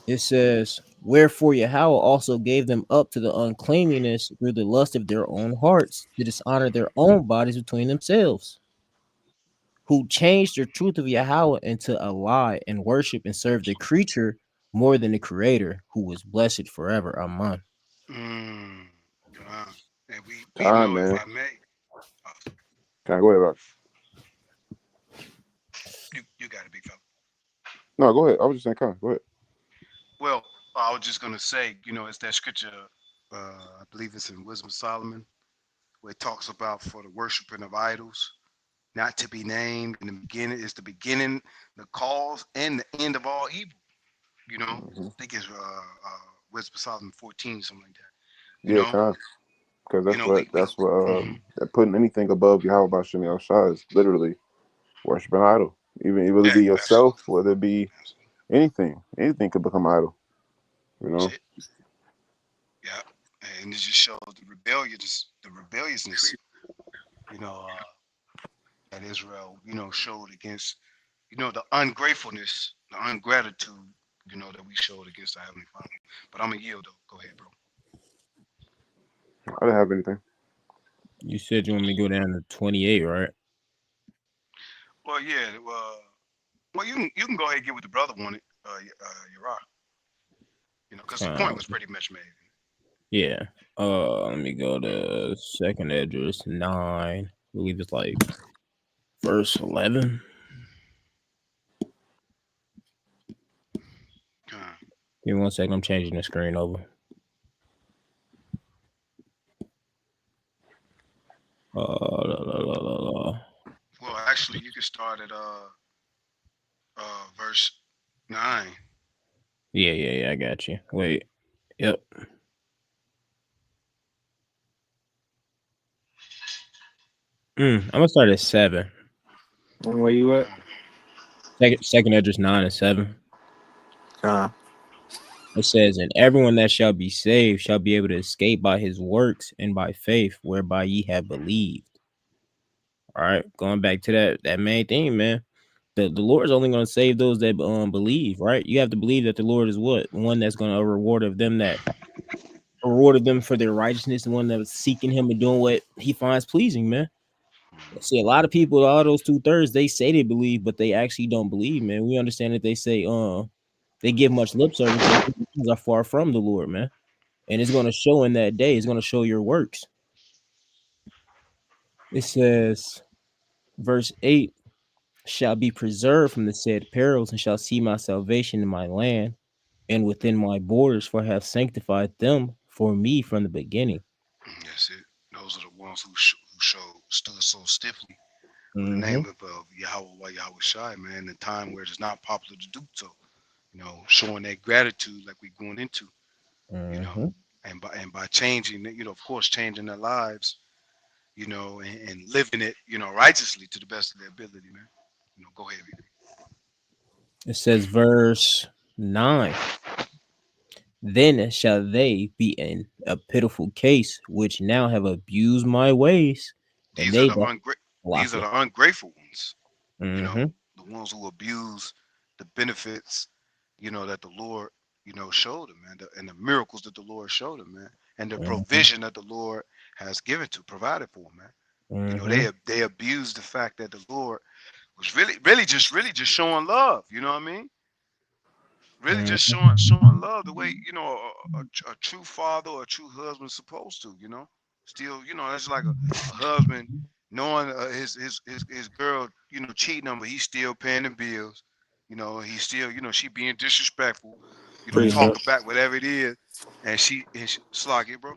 Speaker 1: It says, wherefore Yahweh also gave them up to the uncleanness through the lust of their own hearts, to dishonor their own bodies between themselves, who changed the truth of Yahweh into a lie and worship and serve the creature more than the creator, who was blessed forever. Amen.
Speaker 6: Mm, God. And we
Speaker 4: time,
Speaker 6: know, if
Speaker 4: man.
Speaker 6: I may, uh,
Speaker 4: Can I go ahead, Rock?
Speaker 6: you got it, big fella.
Speaker 4: No, go ahead. I was just saying, go ahead.
Speaker 6: Well, I was just gonna say, it's that scripture. I believe it's in Wisdom of Solomon, where it talks about for the worshiping of idols, not to be named in the beginning is the beginning, the cause, and the end of all evil. I
Speaker 4: Mm-hmm.
Speaker 6: think it's Wisdom of Solomon 14, something like that. You
Speaker 4: Yeah,
Speaker 6: know,
Speaker 4: kind of, because
Speaker 6: you know, we
Speaker 4: that's what
Speaker 6: mhm.
Speaker 4: putting anything above Yahweh Bashim Shah is literally worshiping an idol. Even whether it
Speaker 6: Yeah,
Speaker 4: be yourself,
Speaker 6: absolutely,
Speaker 4: whether it be
Speaker 6: absolutely.
Speaker 4: anything could become idol. You
Speaker 6: That's
Speaker 4: know.
Speaker 6: it. Yeah, and it just shows the rebelliousness, you know, uh, that Israel, showed against, the ungratefulness, the ungratitude, that we showed against our Heavenly Father. But I'm a yield though. Go ahead, bro.
Speaker 4: I didn't have anything.
Speaker 1: You said you want me to go down to 28, right?
Speaker 6: Well, yeah, well, you can go ahead and get what the brother wanted, Uriah, because the point was pretty much made.
Speaker 1: Yeah. Let me go to second address 9. I believe it's like verse 11.
Speaker 6: Uh,
Speaker 1: Give me 1 second. I'm changing the screen over. La.
Speaker 6: well, actually, you can start at verse 9.
Speaker 1: Yeah, I got you. Wait. Yep. I'm gonna start at 7.
Speaker 3: And where you at?
Speaker 1: Second address 9 and 7.
Speaker 3: Con.
Speaker 1: It says, and everyone that shall be saved shall be able to escape by his works and by faith whereby ye have believed. All right, going back to that main thing, man. The Lord is only going to save those that believe, right? You have to believe that the Lord is what? One that's going to rewarded them for their righteousness, the one that was seeking him and doing what he finds pleasing, man. See, a lot of people, all those 2/3, they say they believe, but they actually don't believe, man. We understand that they say they give much lip service, but their deeds are far from the Lord, man. And it's going to show in that day. It's going to show your works. It says, verse 8, shall be preserved from the said perils and shall see my salvation in my land and within my borders, for I have sanctified them for me from the beginning.
Speaker 6: That's it. Those are the ones who stood so stiffly for the
Speaker 1: Mm-hmm.
Speaker 6: name of Yahweh Shai, man. In a time where it's not popular to do so. Showing that gratitude like we're going into.
Speaker 1: Mm-hmm.
Speaker 6: And by changing, of course, changing their lives, and living it, righteously to the best of their ability, man. Go ahead.
Speaker 1: It says, verse 9, then shall they be in a pitiful case, which now have abused my ways, and
Speaker 6: These are
Speaker 1: they
Speaker 6: the
Speaker 1: that
Speaker 6: these are
Speaker 1: Salakia.
Speaker 6: the ungrateful ones,
Speaker 1: Mm-hmm.
Speaker 6: the ones who abuse the benefits, that the Lord, showed them, man, and the miracles that the Lord showed them, man, and the
Speaker 1: Mm-hmm.
Speaker 6: provision that the Lord has provided for them, man.
Speaker 1: Mm-hmm.
Speaker 6: They abused the fact that the Lord was really just showing love. You know what I mean? Really just showing love the way a true father or a true husband is supposed to. Still, that's like a husband knowing his girl, cheating on, but he's still paying the bills. He's still, she being disrespectful.
Speaker 3: Precept.
Speaker 6: Talking back whatever it is, and she slog it, bro.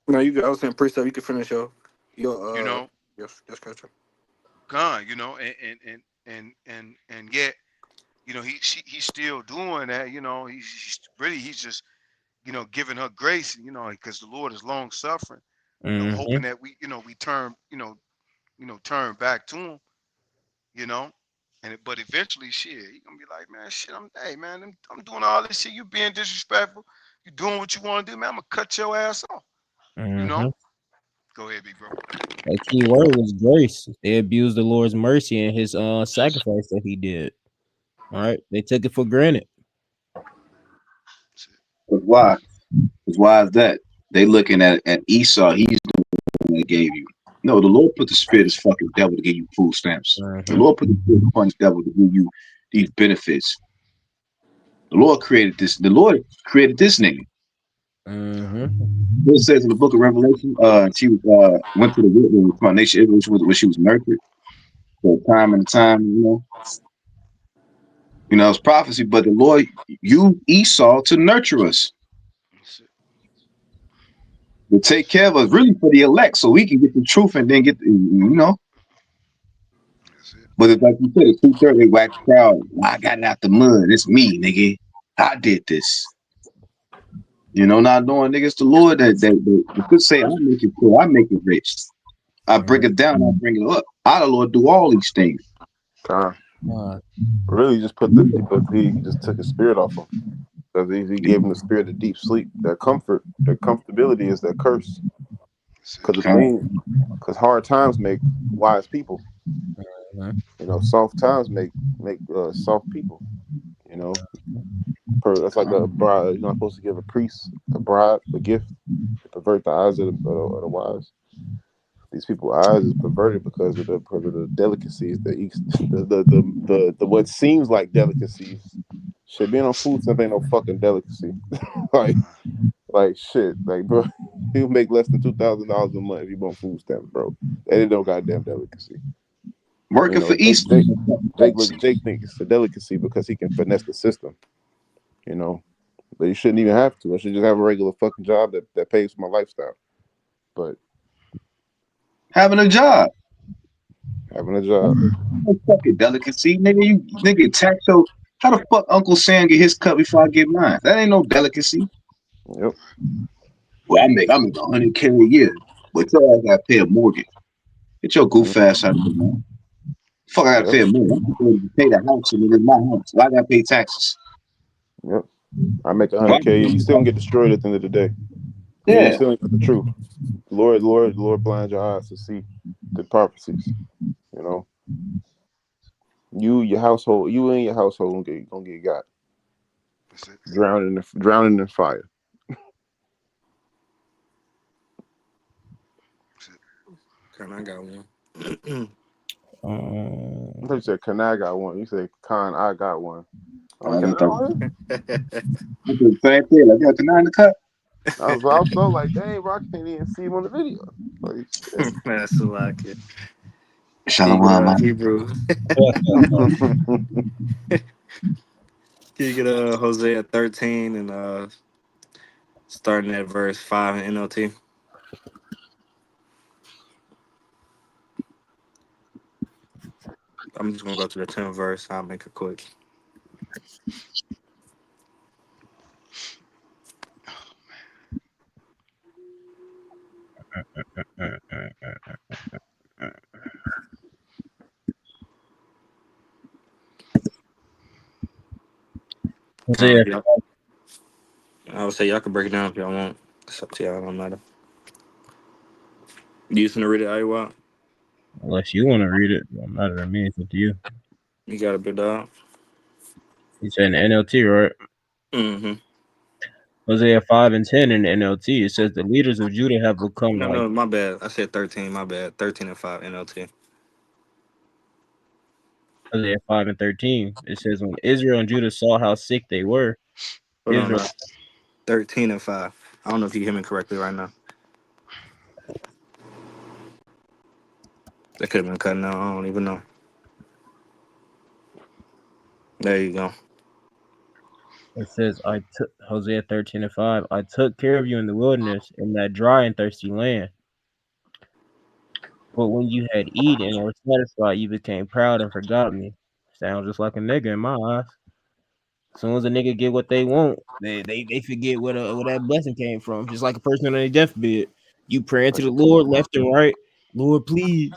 Speaker 3: No, you. I was saying precept. You can finish
Speaker 6: You
Speaker 3: your
Speaker 6: know,
Speaker 3: your scripture.
Speaker 6: gone. And yet, he's still doing that. He's just giving her grace, because the Lord is long suffering,
Speaker 1: Mm-hmm.
Speaker 6: hoping that we turn, turn back to him, you know. But eventually, shit, he gonna be like, man, shit, hey, man, I'm doing all this shit. You being disrespectful. You doing what you want to do, man. I'm gonna cut your ass off.
Speaker 1: Mm-hmm.
Speaker 6: Go ahead, big bro.
Speaker 1: That key word was grace. They abused the Lord's mercy and his sacrifice that he did. All right. They took it for granted.
Speaker 2: But why? Because why is that? They looking at Esau. He's the one that gave you. No, the Lord put the spirit of fucking devil to give you food stamps. The
Speaker 1: Mm-hmm.
Speaker 2: Lord put the spirit upon the devil to give you these benefits. The Lord created this. The Lord created this nigga.
Speaker 1: Mm-hmm.
Speaker 2: It says in the book of Revelation, she went to the wilderness called nation Israel, where she was nurtured for a time and a time, it's prophecy, but the Lord used Esau to nurture us,
Speaker 6: That's it.
Speaker 2: to take care of us, really for the elect, so we can get the truth and then get.
Speaker 6: That's it.
Speaker 2: But it's like you said, it's 2:30, they wax proud. I got it out the mud. It's me, nigga. I did this. Not knowing, nigga, it's the Lord that could say, I make it poor, I make it rich. I bring it down, I bring it up. I, the Lord, do all these things.
Speaker 4: Con.
Speaker 1: Uh,
Speaker 4: Really, he just took his spirit off him because he gave him the spirit of deep sleep. That comfort, that comfortability is that curse.
Speaker 6: That's it.
Speaker 4: Because hard times make wise people.
Speaker 1: mm-hmm.
Speaker 4: Soft times make soft people. That's like a bride. You're not supposed to give a priest, a bride, a gift to pervert the eyes of the wise. These people's eyes is perverted because of the delicacies that each the what seems like delicacies. Shit, being on food stamp ain't no fucking delicacy. like shit, like bro, you make less than $2,000 a month if you want food stamps, bro. That ain't no goddamn delicacy.
Speaker 2: Working for Esau.
Speaker 4: Jake thinks it's a delicacy because he can finesse the system. But you shouldn't even have to. I should just have a regular fucking job that pays for my lifestyle. But
Speaker 2: Having a job.
Speaker 4: having a job.
Speaker 2: No fucking delicacy, nigga. You nigga tax your How the fuck Uncle Sam get his cut before I get mine? That ain't no delicacy.
Speaker 4: Yep.
Speaker 2: Well, I make 100K a year, but your ass gotta pay a mortgage. Get your goof ass out of here, man. Fuck, I gotta
Speaker 4: Yep.
Speaker 2: pay a mortgage. I'm supposed to pay the house and it's my house. Why I gotta pay taxes?
Speaker 4: Yep. I make
Speaker 2: Why?
Speaker 4: 100K. You still gonna get destroyed at the end of the day. You
Speaker 2: Yeah.
Speaker 4: still ain't got the truth. Lord, blind your eyes to see the prophecies. You know, your household, you and your household gonna get got
Speaker 6: That's it.
Speaker 4: drowning in fire.
Speaker 6: That's it.
Speaker 3: Can I got one?
Speaker 4: I thought you said, "Can I got one?" You said, "Con, I got one."
Speaker 2: I
Speaker 4: Can
Speaker 2: don't
Speaker 4: I?
Speaker 2: think. I do the same thing. Like, yeah, can I in the cut?
Speaker 4: I was so like, dang, bro, I can't even see him on the video. Like, shit.
Speaker 3: That's like it. Can you get
Speaker 2: Shalom, man.
Speaker 3: Hebrew? Can you get Hosea 13 and starting at verse 5 in NLT? I'm just gonna go to the 10th verse. I'll make it quick.
Speaker 1: Hosea,
Speaker 3: Yeah. I would say y'all can break it down if y'all want. It's up to y'all. It don't matter. You used to read it, Iowa?
Speaker 1: unless you want to read it, I'm not to me. It's up to you.
Speaker 3: You got a big dog?
Speaker 1: You said in the NLT, right?
Speaker 3: Mm-hmm.
Speaker 1: Hosea 5 and 10 in the NLT. It says the leaders of Judah have become like
Speaker 3: No, my bad. I said 13. My bad. 13 and 5 NLT.
Speaker 1: Hosea 5 and 13. It says when Israel and Judah saw how sick they were,
Speaker 3: Hold on.
Speaker 1: Israel.
Speaker 3: 13 and 5. I don't know if you hear me correctly right now. That could have been cutting out. I don't even know. There you go.
Speaker 1: It says I took Hosea 13 and 5. I took care of you in the wilderness in that dry and thirsty land. But when you had eaten and were satisfied, you became proud and forgot me. Sounds just like a nigga in my eyes. As soon as a nigga get what they want, they forget where that blessing came from. Just like a person on their deathbed. You praying to the Lord left and right. Lord, please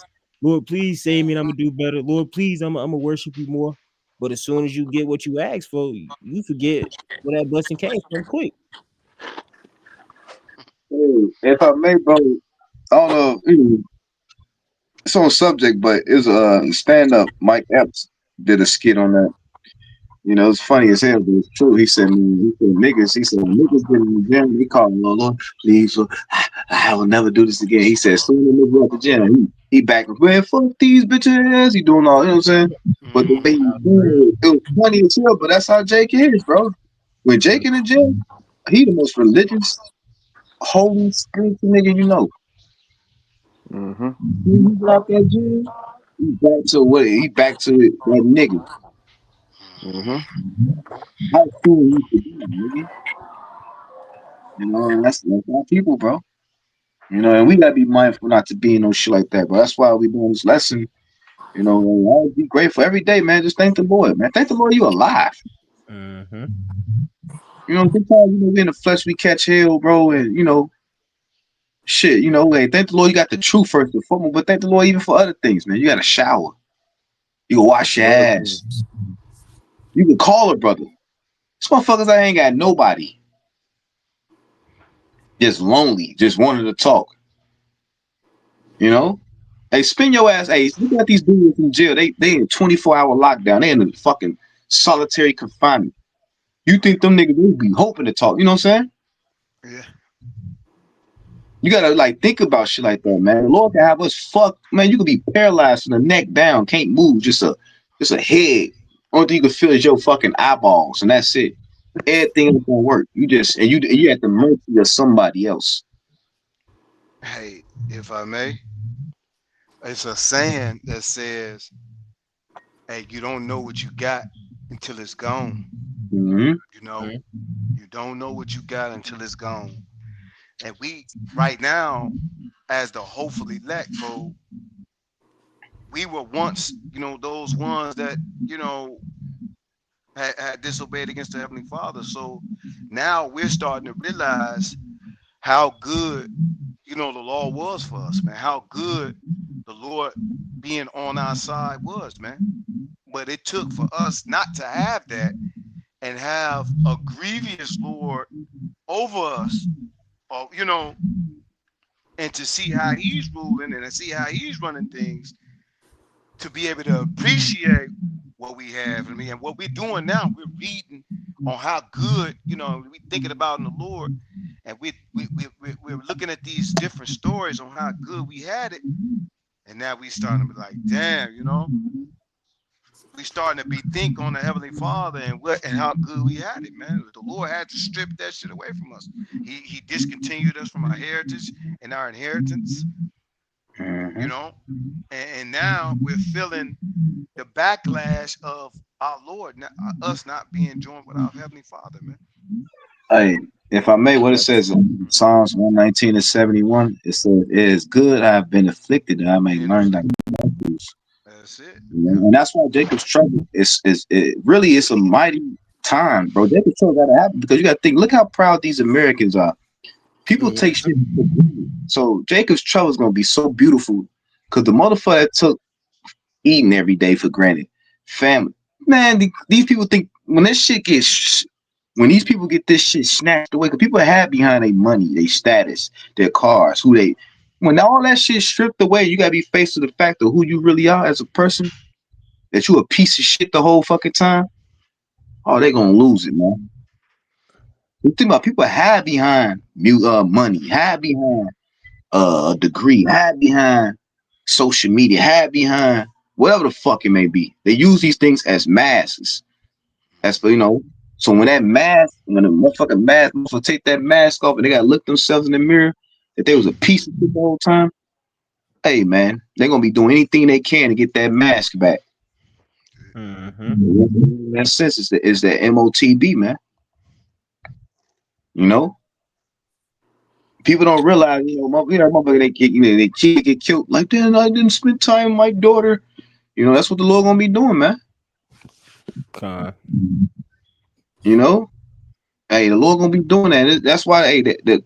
Speaker 1: save me and I'm gonna do better. Lord, please, I'm gonna worship you more. But as soon as you get what you ask for, you forget where that blessing came from quick.
Speaker 2: Hey, if I may, bro, I don't know. It's on subject, but it's stand up. Mike Epps did a skit on that. You know, it's funny as hell, but it's true. He said, man, he said, niggas get in the gym, they call him, Lord, please, I will never do this again. He said, soon as niggas at the gym, he back up, man, fuck these bitches. He doing all, you know what I'm saying? But the way
Speaker 6: Mm-hmm.
Speaker 2: he did it was funny as hell, but that's how Jake is, bro. When Jake in the gym, he the most religious, holy, spiritual nigga you know.
Speaker 4: Mm-hmm.
Speaker 2: When he get out that gym, he back to what? He back to it, that nigga.
Speaker 4: Mm-hmm.
Speaker 2: How cool he could be, nigga. You know, and that's our people, bro. You know, and we gotta be mindful not to be in no shit like that, bro. That's why we doing this lesson. You know, and always be grateful every day, man. Just thank the Lord, man. Thank the Lord you alive.
Speaker 1: Mm-hmm.
Speaker 2: You know, sometimes we in the flesh we catch hell, bro, and shit. Hey, thank the Lord you got the truth first and foremost, but thank the Lord even for other things, man. You got to shower, you can wash your ass, you can call a brother. These motherfuckers, I ain't got nobody. Just lonely, just wanted to talk. You know. Hey, spin your ass. Hey, look at these dudes in jail. They in 24-hour lockdown. They in the fucking solitary confinement. You think them niggas will be hoping to talk? You know what I'm saying?
Speaker 6: Yeah.
Speaker 2: You gotta like think about shit like that, man. The Lord can have us fucked, man. You could be paralyzed from the neck down, can't move, just a head. Only thing you can feel is your fucking eyeballs, and that's it. Everything ain't gonna work. You at the mercy of somebody else.
Speaker 6: Hey, if I may, it's a saying that says, "Hey, you don't know what you got until it's gone."
Speaker 2: Mm-hmm.
Speaker 6: You know, you don't know what you got until it's gone. And we, right now, as the hopeful elect, folk, we were once, those ones that, had disobeyed against the Heavenly Father. So now we're starting to realize how good, the law was for us, man. How good the Lord being on our side was, man. But it took for us not to have that and have a grievous Lord over us, or and to see how He's ruling and to see how He's running things, to be able to appreciate what we have. I mean, and what we're doing now, we're reading on how good, we thinking about in the Lord, and we're looking at these different stories on how good we had it, and now we starting to be like, damn, we starting to be think on the Heavenly Father and how good we had it, man. The Lord had to strip that shit away from us. He discontinued us from our heritage and our inheritance, you
Speaker 2: Mhm.
Speaker 6: know, and now we're feeling the backlash of our Lord, us not being joined with our Heavenly Father, man.
Speaker 2: Hey, if I may, what it says in Psalms 119-71, it says, "It is good I have been afflicted that I may
Speaker 6: Being
Speaker 2: learn thy
Speaker 6: afflicted.
Speaker 2: statutes."
Speaker 6: That's it.
Speaker 2: You know?
Speaker 6: Yeah.
Speaker 2: And that's why Jacob's trouble is it really is a mighty time, bro. Jacob's trouble gotta happen because you gotta think, look how proud these Americans are. People
Speaker 1: Mhm.
Speaker 2: take shit for granted. So Jacob's trouble is gonna be so beautiful because the motherfucker took eating every day for granted. Family, man, these people think when this shit gets, when these people get this shit snatched away, because people have behind their money, their status, their cars, who they, when all that shit stripped away, you gotta be faced with the fact of who you really are as a person, that you a piece of shit the whole fucking time. Oh, they gonna lose it, man. You think about people hide behind money, hide behind a degree, hide behind social media, hide behind whatever the fuck it may be. They use these things as masks. As for so when that mask, when a motherfucking mask, motherfucker take that mask off and they gotta look themselves in the mirror, that they was a piece of shit the whole time. Hey man, they're gonna be doing anything they can to get that mask back.
Speaker 1: Mhm.
Speaker 2: In that sense, is that MOTB, man. You know, people don't realize, motherfucker, they get, they kid get killed. Like, then I didn't spend time with my daughter. That's what the Lord gonna be doing, man.
Speaker 1: Con.
Speaker 2: You know, hey, the Lord gonna be doing that. That's why, hey, cause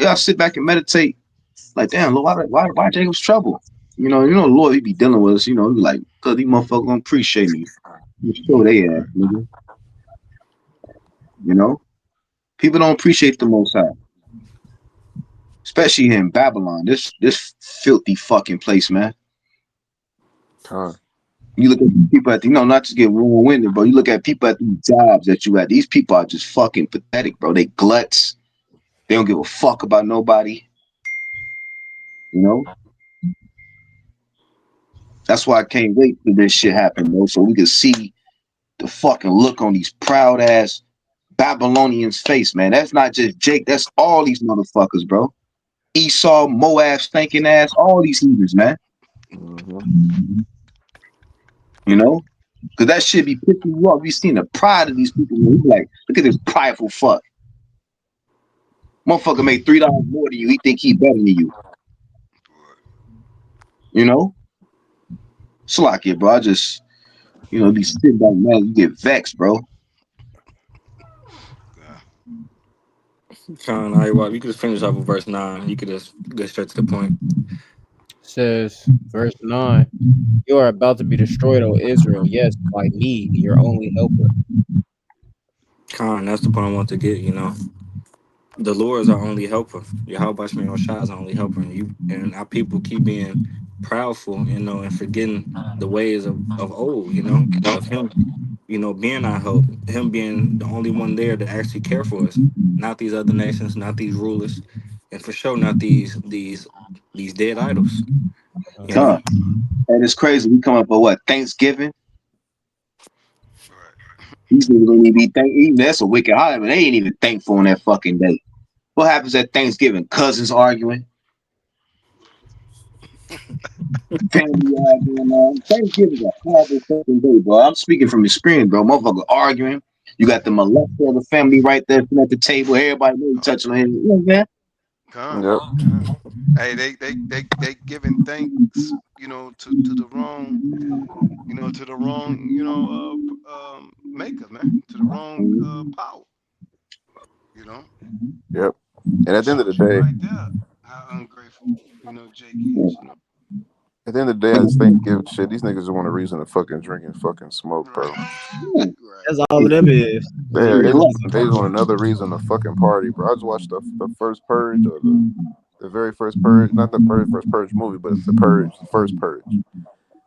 Speaker 2: I sit back and meditate. Like, damn, Lord, why Jacob's trouble? The Lord, he be dealing with us. He be like, cause these motherfuckers don't appreciate me. You show they ass,
Speaker 6: Right.
Speaker 2: nigga. You know, people don't appreciate the Most High, especially here in Babylon. This filthy fucking place, man.
Speaker 4: Con.
Speaker 2: You look at people at not to get wrong winded, bro. You look at people at these jobs that you at. These people are just fucking pathetic, bro. They gluts. They don't give a fuck about nobody. You know. That's why I can't wait for this shit happen, bro. So we can see the fucking look on these proud ass Babylonians' face, man. That's not just Jake. That's all these motherfuckers, bro. Esau, Moab, stinking ass, all these heathens, man.
Speaker 3: Mhm.
Speaker 2: You know, because that shit be pissing you off. You seen the pride of these people, man. You like, look at this prideful fuck. Motherfucker made $3 more than you. He think he better than you. You know, Slack bro. I just, be sitting back, man. You get vexed, bro.
Speaker 6: Yeah.
Speaker 3: Con, you could just finish off with verse 9. You could just get straight to the point.
Speaker 1: Says verse 9. You are about to be destroyed, O Israel. Yes, by me, your only helper.
Speaker 3: Con, that's the point I want to get. The Lord is our only helper. Yahweh Shai is our only helper. And our people keep being proudful, and forgetting the ways of old, of him, being our help, him being the only one there to actually care for us. Not these other nations, not these rulers, and for sure not these dead idols. You
Speaker 1: Uh-huh.
Speaker 3: know?
Speaker 2: Huh. And it's crazy. We come up with what? Thanksgiving?
Speaker 6: Right.
Speaker 2: These niggas don't even be even that's a wicked holiday, but they ain't even thankful on that fucking day. What happens at Thanksgiving? Cousins arguing, family arguing, man. Thanksgiving's a horrible fucking day, bro. I'm speaking from experience, bro. Motherfucker arguing. You got the molester of the family right there sitting at the table. Everybody really
Speaker 6: Oh,
Speaker 2: touching on him. You know what I'm
Speaker 6: con,
Speaker 4: Yep.
Speaker 6: con. Hey, they giving thanks, to the wrong, to the wrong, maker, man, to the wrong power. You know,
Speaker 4: Yep. And at the end of the
Speaker 6: shows you
Speaker 4: day,
Speaker 6: right there how ungrateful Jake is.
Speaker 4: at the end of the day, I just think give shit. These niggas just want a reason to fucking drink and fucking smoke,
Speaker 6: Right,
Speaker 4: bro.
Speaker 6: right.
Speaker 1: That's all of them is.
Speaker 4: They,
Speaker 1: Is a
Speaker 4: they,
Speaker 1: reason.
Speaker 4: they just want another reason to fucking party, bro. I just watched the first Purge or the very first Purge, not the very first Purge movie, but it's the Purge, the first Purge.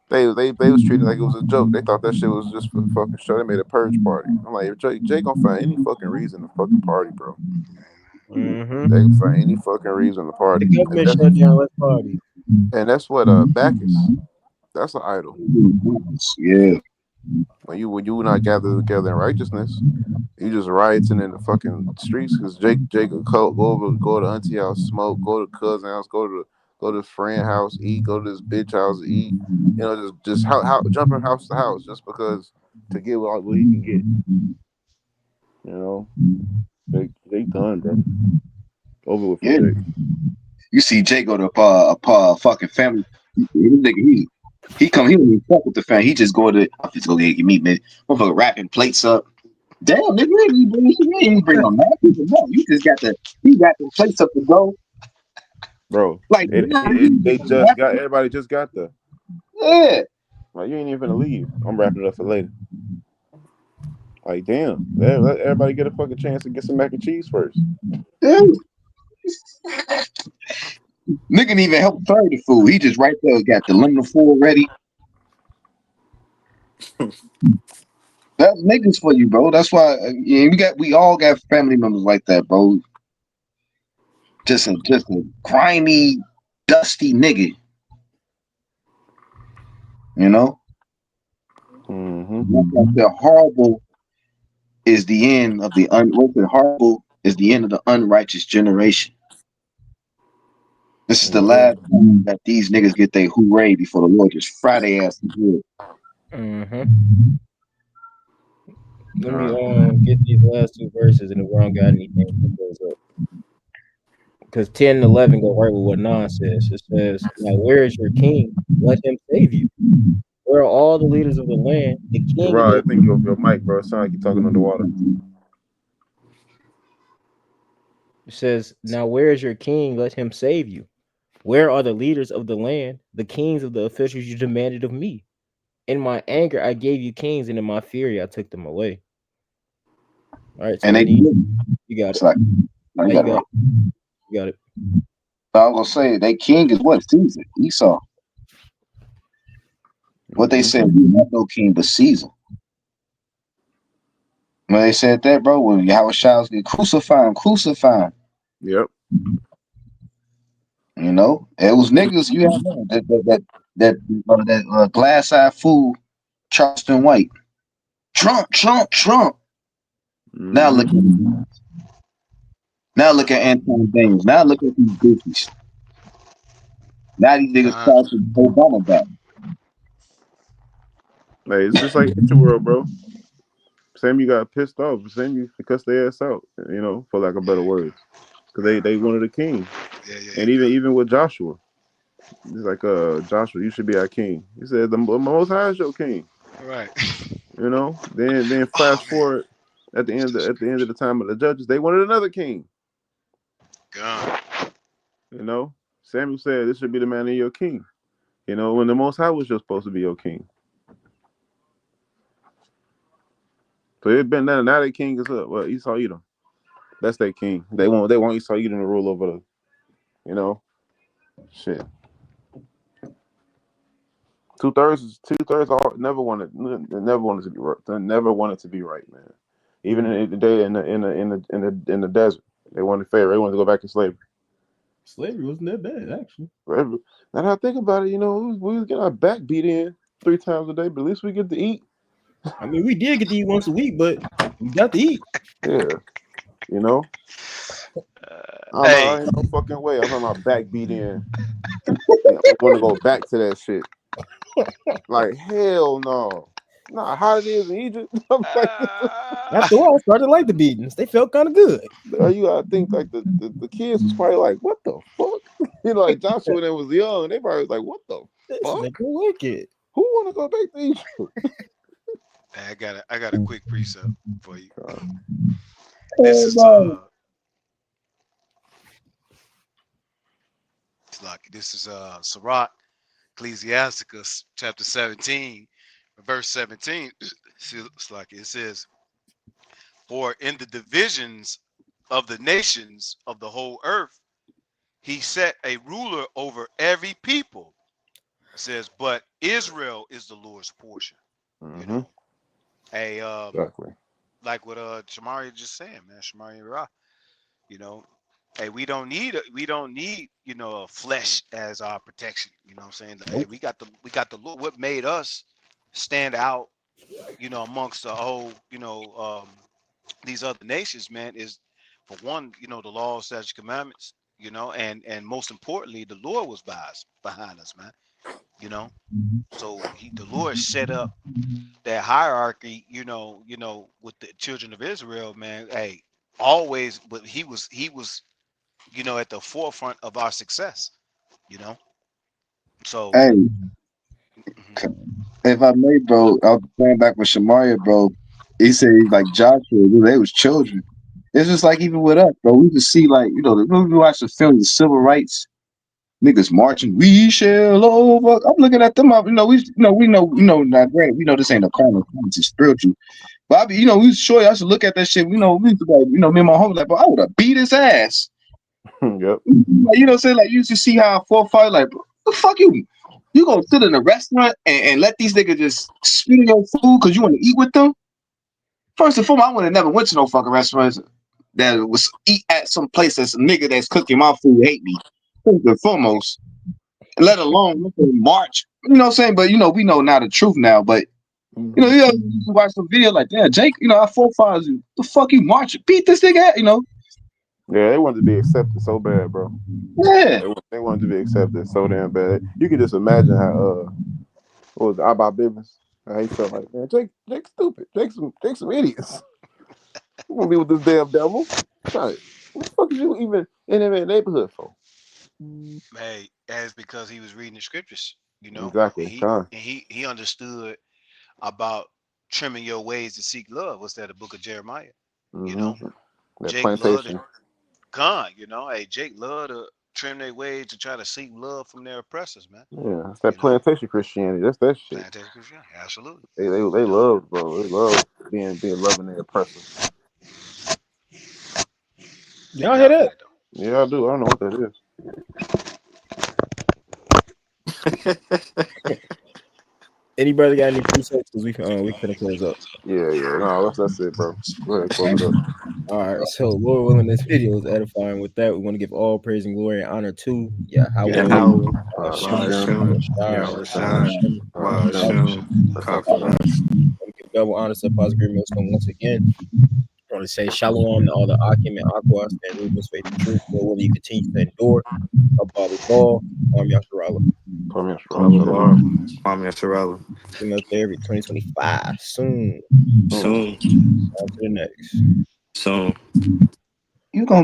Speaker 4: They was treated like it was a joke. They thought that shit was just for the fucking show. They made a purge party. I'm like, if Jay gonna find any fucking reason to fucking party, bro.
Speaker 1: Mm-hmm.
Speaker 4: They can find any fucking reason to party.
Speaker 1: The government shut down. Let's party.
Speaker 4: And that's what Bacchus. That's an idol.
Speaker 2: Yeah.
Speaker 4: When you not gathered together in righteousness, you just rioting in the fucking streets because Jake will go to auntie house, smoke, go to cousin house, go to friend house, eat, go to this bitch house, eat. You know, just how jumping house to house just because to get what he can get. You know, Jake done, bro. Over with for
Speaker 2: Yeah.
Speaker 4: Jake.
Speaker 2: You see Jay go to a fucking family. He don't even fuck with the family. He just go to I'm just go get meat, man. Motherfucker wrapping plates up. Damn, nigga, you ain't bring on that people. No, you just got he got the plates up to go.
Speaker 4: Bro,
Speaker 2: Like
Speaker 4: they just got everybody just got there.
Speaker 2: yeah.
Speaker 4: Like you ain't even gonna leave. I'm wrapping it up for later. Like damn, let everybody get a fucking chance to get some mac and cheese first.
Speaker 2: Yeah. Nigga didn't even help serve the food. He just right there got the lemon foil ready. That's niggas for you, bro. That's why we all got family members like that, bro. Just a grimy, dusty nigga. You know? The horrible is the end of the horrible is the end of the unrighteous generation. This is the last time that these niggas get their hooray before the Lord just Friday ass to do it.
Speaker 1: Mm-hmm. Let me get these last two verses, and if we don't got anything that goes up, because 10 and 11 go right with what Nan says. It says, "Now where is your king? Let him save you. Where are all the leaders of the land? The king of
Speaker 4: Right, I
Speaker 1: the
Speaker 4: think your mic, bro. It sound like you're talking underwater.
Speaker 1: It says, now where is your king? Let him save you. Where are the leaders of the land? The kings of the officials you demanded of me. In my anger, I gave you kings, and in my fury, I took them away." All right, so
Speaker 2: And
Speaker 1: you got it.
Speaker 2: like,
Speaker 1: You got it.
Speaker 2: So I was gonna say they king is what Caesar, Esau. What they said, we not no king but Caesar. When they said that, bro, when Yahweh Shai get crucify him.
Speaker 4: Yep.
Speaker 2: You know, it was niggas. You have that glass eye fool, Charleston White, Trump. Now look at Anthony Daniels. Now look at these goofies. Now these niggas passing Obama back.
Speaker 4: Hey, it's just like Interworld, bro. Same you got pissed off. Same you cussed their ass out, you know, for lack of better words. Because they wanted a king. And even with Joshua. He's like, Joshua, you should be our king. He said, the Most High is your king.
Speaker 6: Right.
Speaker 4: You know? Then fast forward at the end of the time of the judges, they wanted another king.
Speaker 6: God.
Speaker 4: You know? Samuel said, this should be the man of your king. You know, when the Most High was just supposed to be your king. So it's been now their king is up. Well, Esau Edom. That's their king. They want Esau Edom to rule over the, you know, shit. 2/3 all never wanted to be right. They never wanted to be right, man. Even in the desert, they wanted Pharaoh. They wanted to go back to slavery.
Speaker 1: Slavery wasn't that bad, actually.
Speaker 4: Now that I think about it, you know, we was getting our back beat in 3 times a day, but at least we get to eat.
Speaker 1: I mean, we did get to eat once a week, but we got to eat.
Speaker 4: Yeah, you know.
Speaker 5: Hey.
Speaker 4: Ain't no fucking way. I'm talking about back beat in. I want to go back to that shit. Like hell no. Nah, how it is in Egypt. I'm like,
Speaker 1: after a while, I started to like the beatings. They felt kind of good.
Speaker 4: You gotta think like the kids was probably like, what the fuck? You know, like Joshua when they was young, they probably was like, what the fuck?
Speaker 1: They like it.
Speaker 4: Who wanna go back to Egypt?
Speaker 6: Hey, I got a quick precept for you.
Speaker 2: Oh,
Speaker 6: This is
Speaker 2: no.
Speaker 6: Sirach, Ecclesiasticus chapter 17, verse 17. It's like it says, "For in the divisions of the nations of the whole earth, he set a ruler over every people." It says, "But Israel is the Lord's portion." You
Speaker 4: Mhm.
Speaker 6: know,
Speaker 4: Exactly.
Speaker 6: like what Shamari just saying, man. Shamari Ra, you know, hey, we don't need a flesh as our protection. You know what I'm saying? Hey, we got the Lord. What made us stand out, amongst the whole, these other nations, man, is for one, the law, statutes, commandments, and most importantly, the Lord was behind us, man. You know, so the Lord set up that hierarchy, with the children of Israel, man. Hey, always, but he was at the forefront of our success, you know. So,
Speaker 2: Hey,
Speaker 6: mhm.
Speaker 2: if I may, bro, I was going back with Shamaria, bro. He said like Joshua, they was children. It's just like even with us, bro. We just see like when we watch the film, the civil rights niggas marching. We shall over. I'm looking at them up. We know. Not granted, we know this ain't a carnal, it's spiritual. But I be, we sure I should look at that shit. We used to like, me and my homie like, bro, I would have beat his ass.
Speaker 4: Yep.
Speaker 2: Like, saying like you used to see how a forefather like, bro, the fuck you gonna sit in a restaurant and let these niggas just spit in your food because you want to eat with them? First and foremost, I would have never went to no fucking restaurants that was eat at some place that's a nigga that's cooking my food hate me. First and foremost, let alone march. You know what I'm saying? But we know now the truth now. But you watch some video like that, Jake. Our forefathers, the fuck you march, beat this nigga at,
Speaker 4: Yeah, they wanted to be accepted so bad, bro.
Speaker 2: Yeah.
Speaker 4: They wanted to be accepted so damn bad. You can just imagine how what was it, about business? How he felt like, man, Jake's stupid. Jake's some idiots. You wanna be with this damn devil? Right. What the fuck is you even in that neighborhood for?
Speaker 6: Hey, that's because he was reading the scriptures,
Speaker 4: Exactly.
Speaker 6: he understood about trimming your ways to seek love. What's that? The book of Jeremiah. You know,
Speaker 4: Mm-hmm. That
Speaker 6: Jake loved it.
Speaker 4: plantation.
Speaker 6: God, hey, Jake loved to trim their ways to try to seek love from their oppressors, man.
Speaker 4: Yeah, it's that
Speaker 6: You know,
Speaker 4: plantation Christianity. That's that shit.
Speaker 6: plantation Christianity, absolutely.
Speaker 4: They
Speaker 6: You know,
Speaker 4: love, bro. They love being loving their oppressor.
Speaker 6: they
Speaker 1: Y'all hear that?
Speaker 6: definitely do.
Speaker 4: Yeah, I do. I don't know what that is.
Speaker 1: Anybody got any precepts? Because we finna close up.
Speaker 4: Yeah. No, that's it, bro. Go ahead, close it up.
Speaker 1: All right, so Lord willing, this video is edifying. With that, we want to give all praise and glory and honor to
Speaker 3: Yahweh,
Speaker 4: Hashem,
Speaker 3: Ba'ashem, Yahushai, Ba'ashem,
Speaker 4: That's our father.
Speaker 3: Kafarash.
Speaker 1: We give double honor to Apostle Green Millstone once again. I want to say shalom to all the Akim and Aqua, stand Rubens, faith and truth. Lord willing, you continue to endure. Above all, Yasharala.
Speaker 3: Wabalar, Kwame Yasharala.
Speaker 1: See you there 2025. Soon.
Speaker 3: Soon,
Speaker 1: On to the next.
Speaker 3: soon.
Speaker 2: You gonna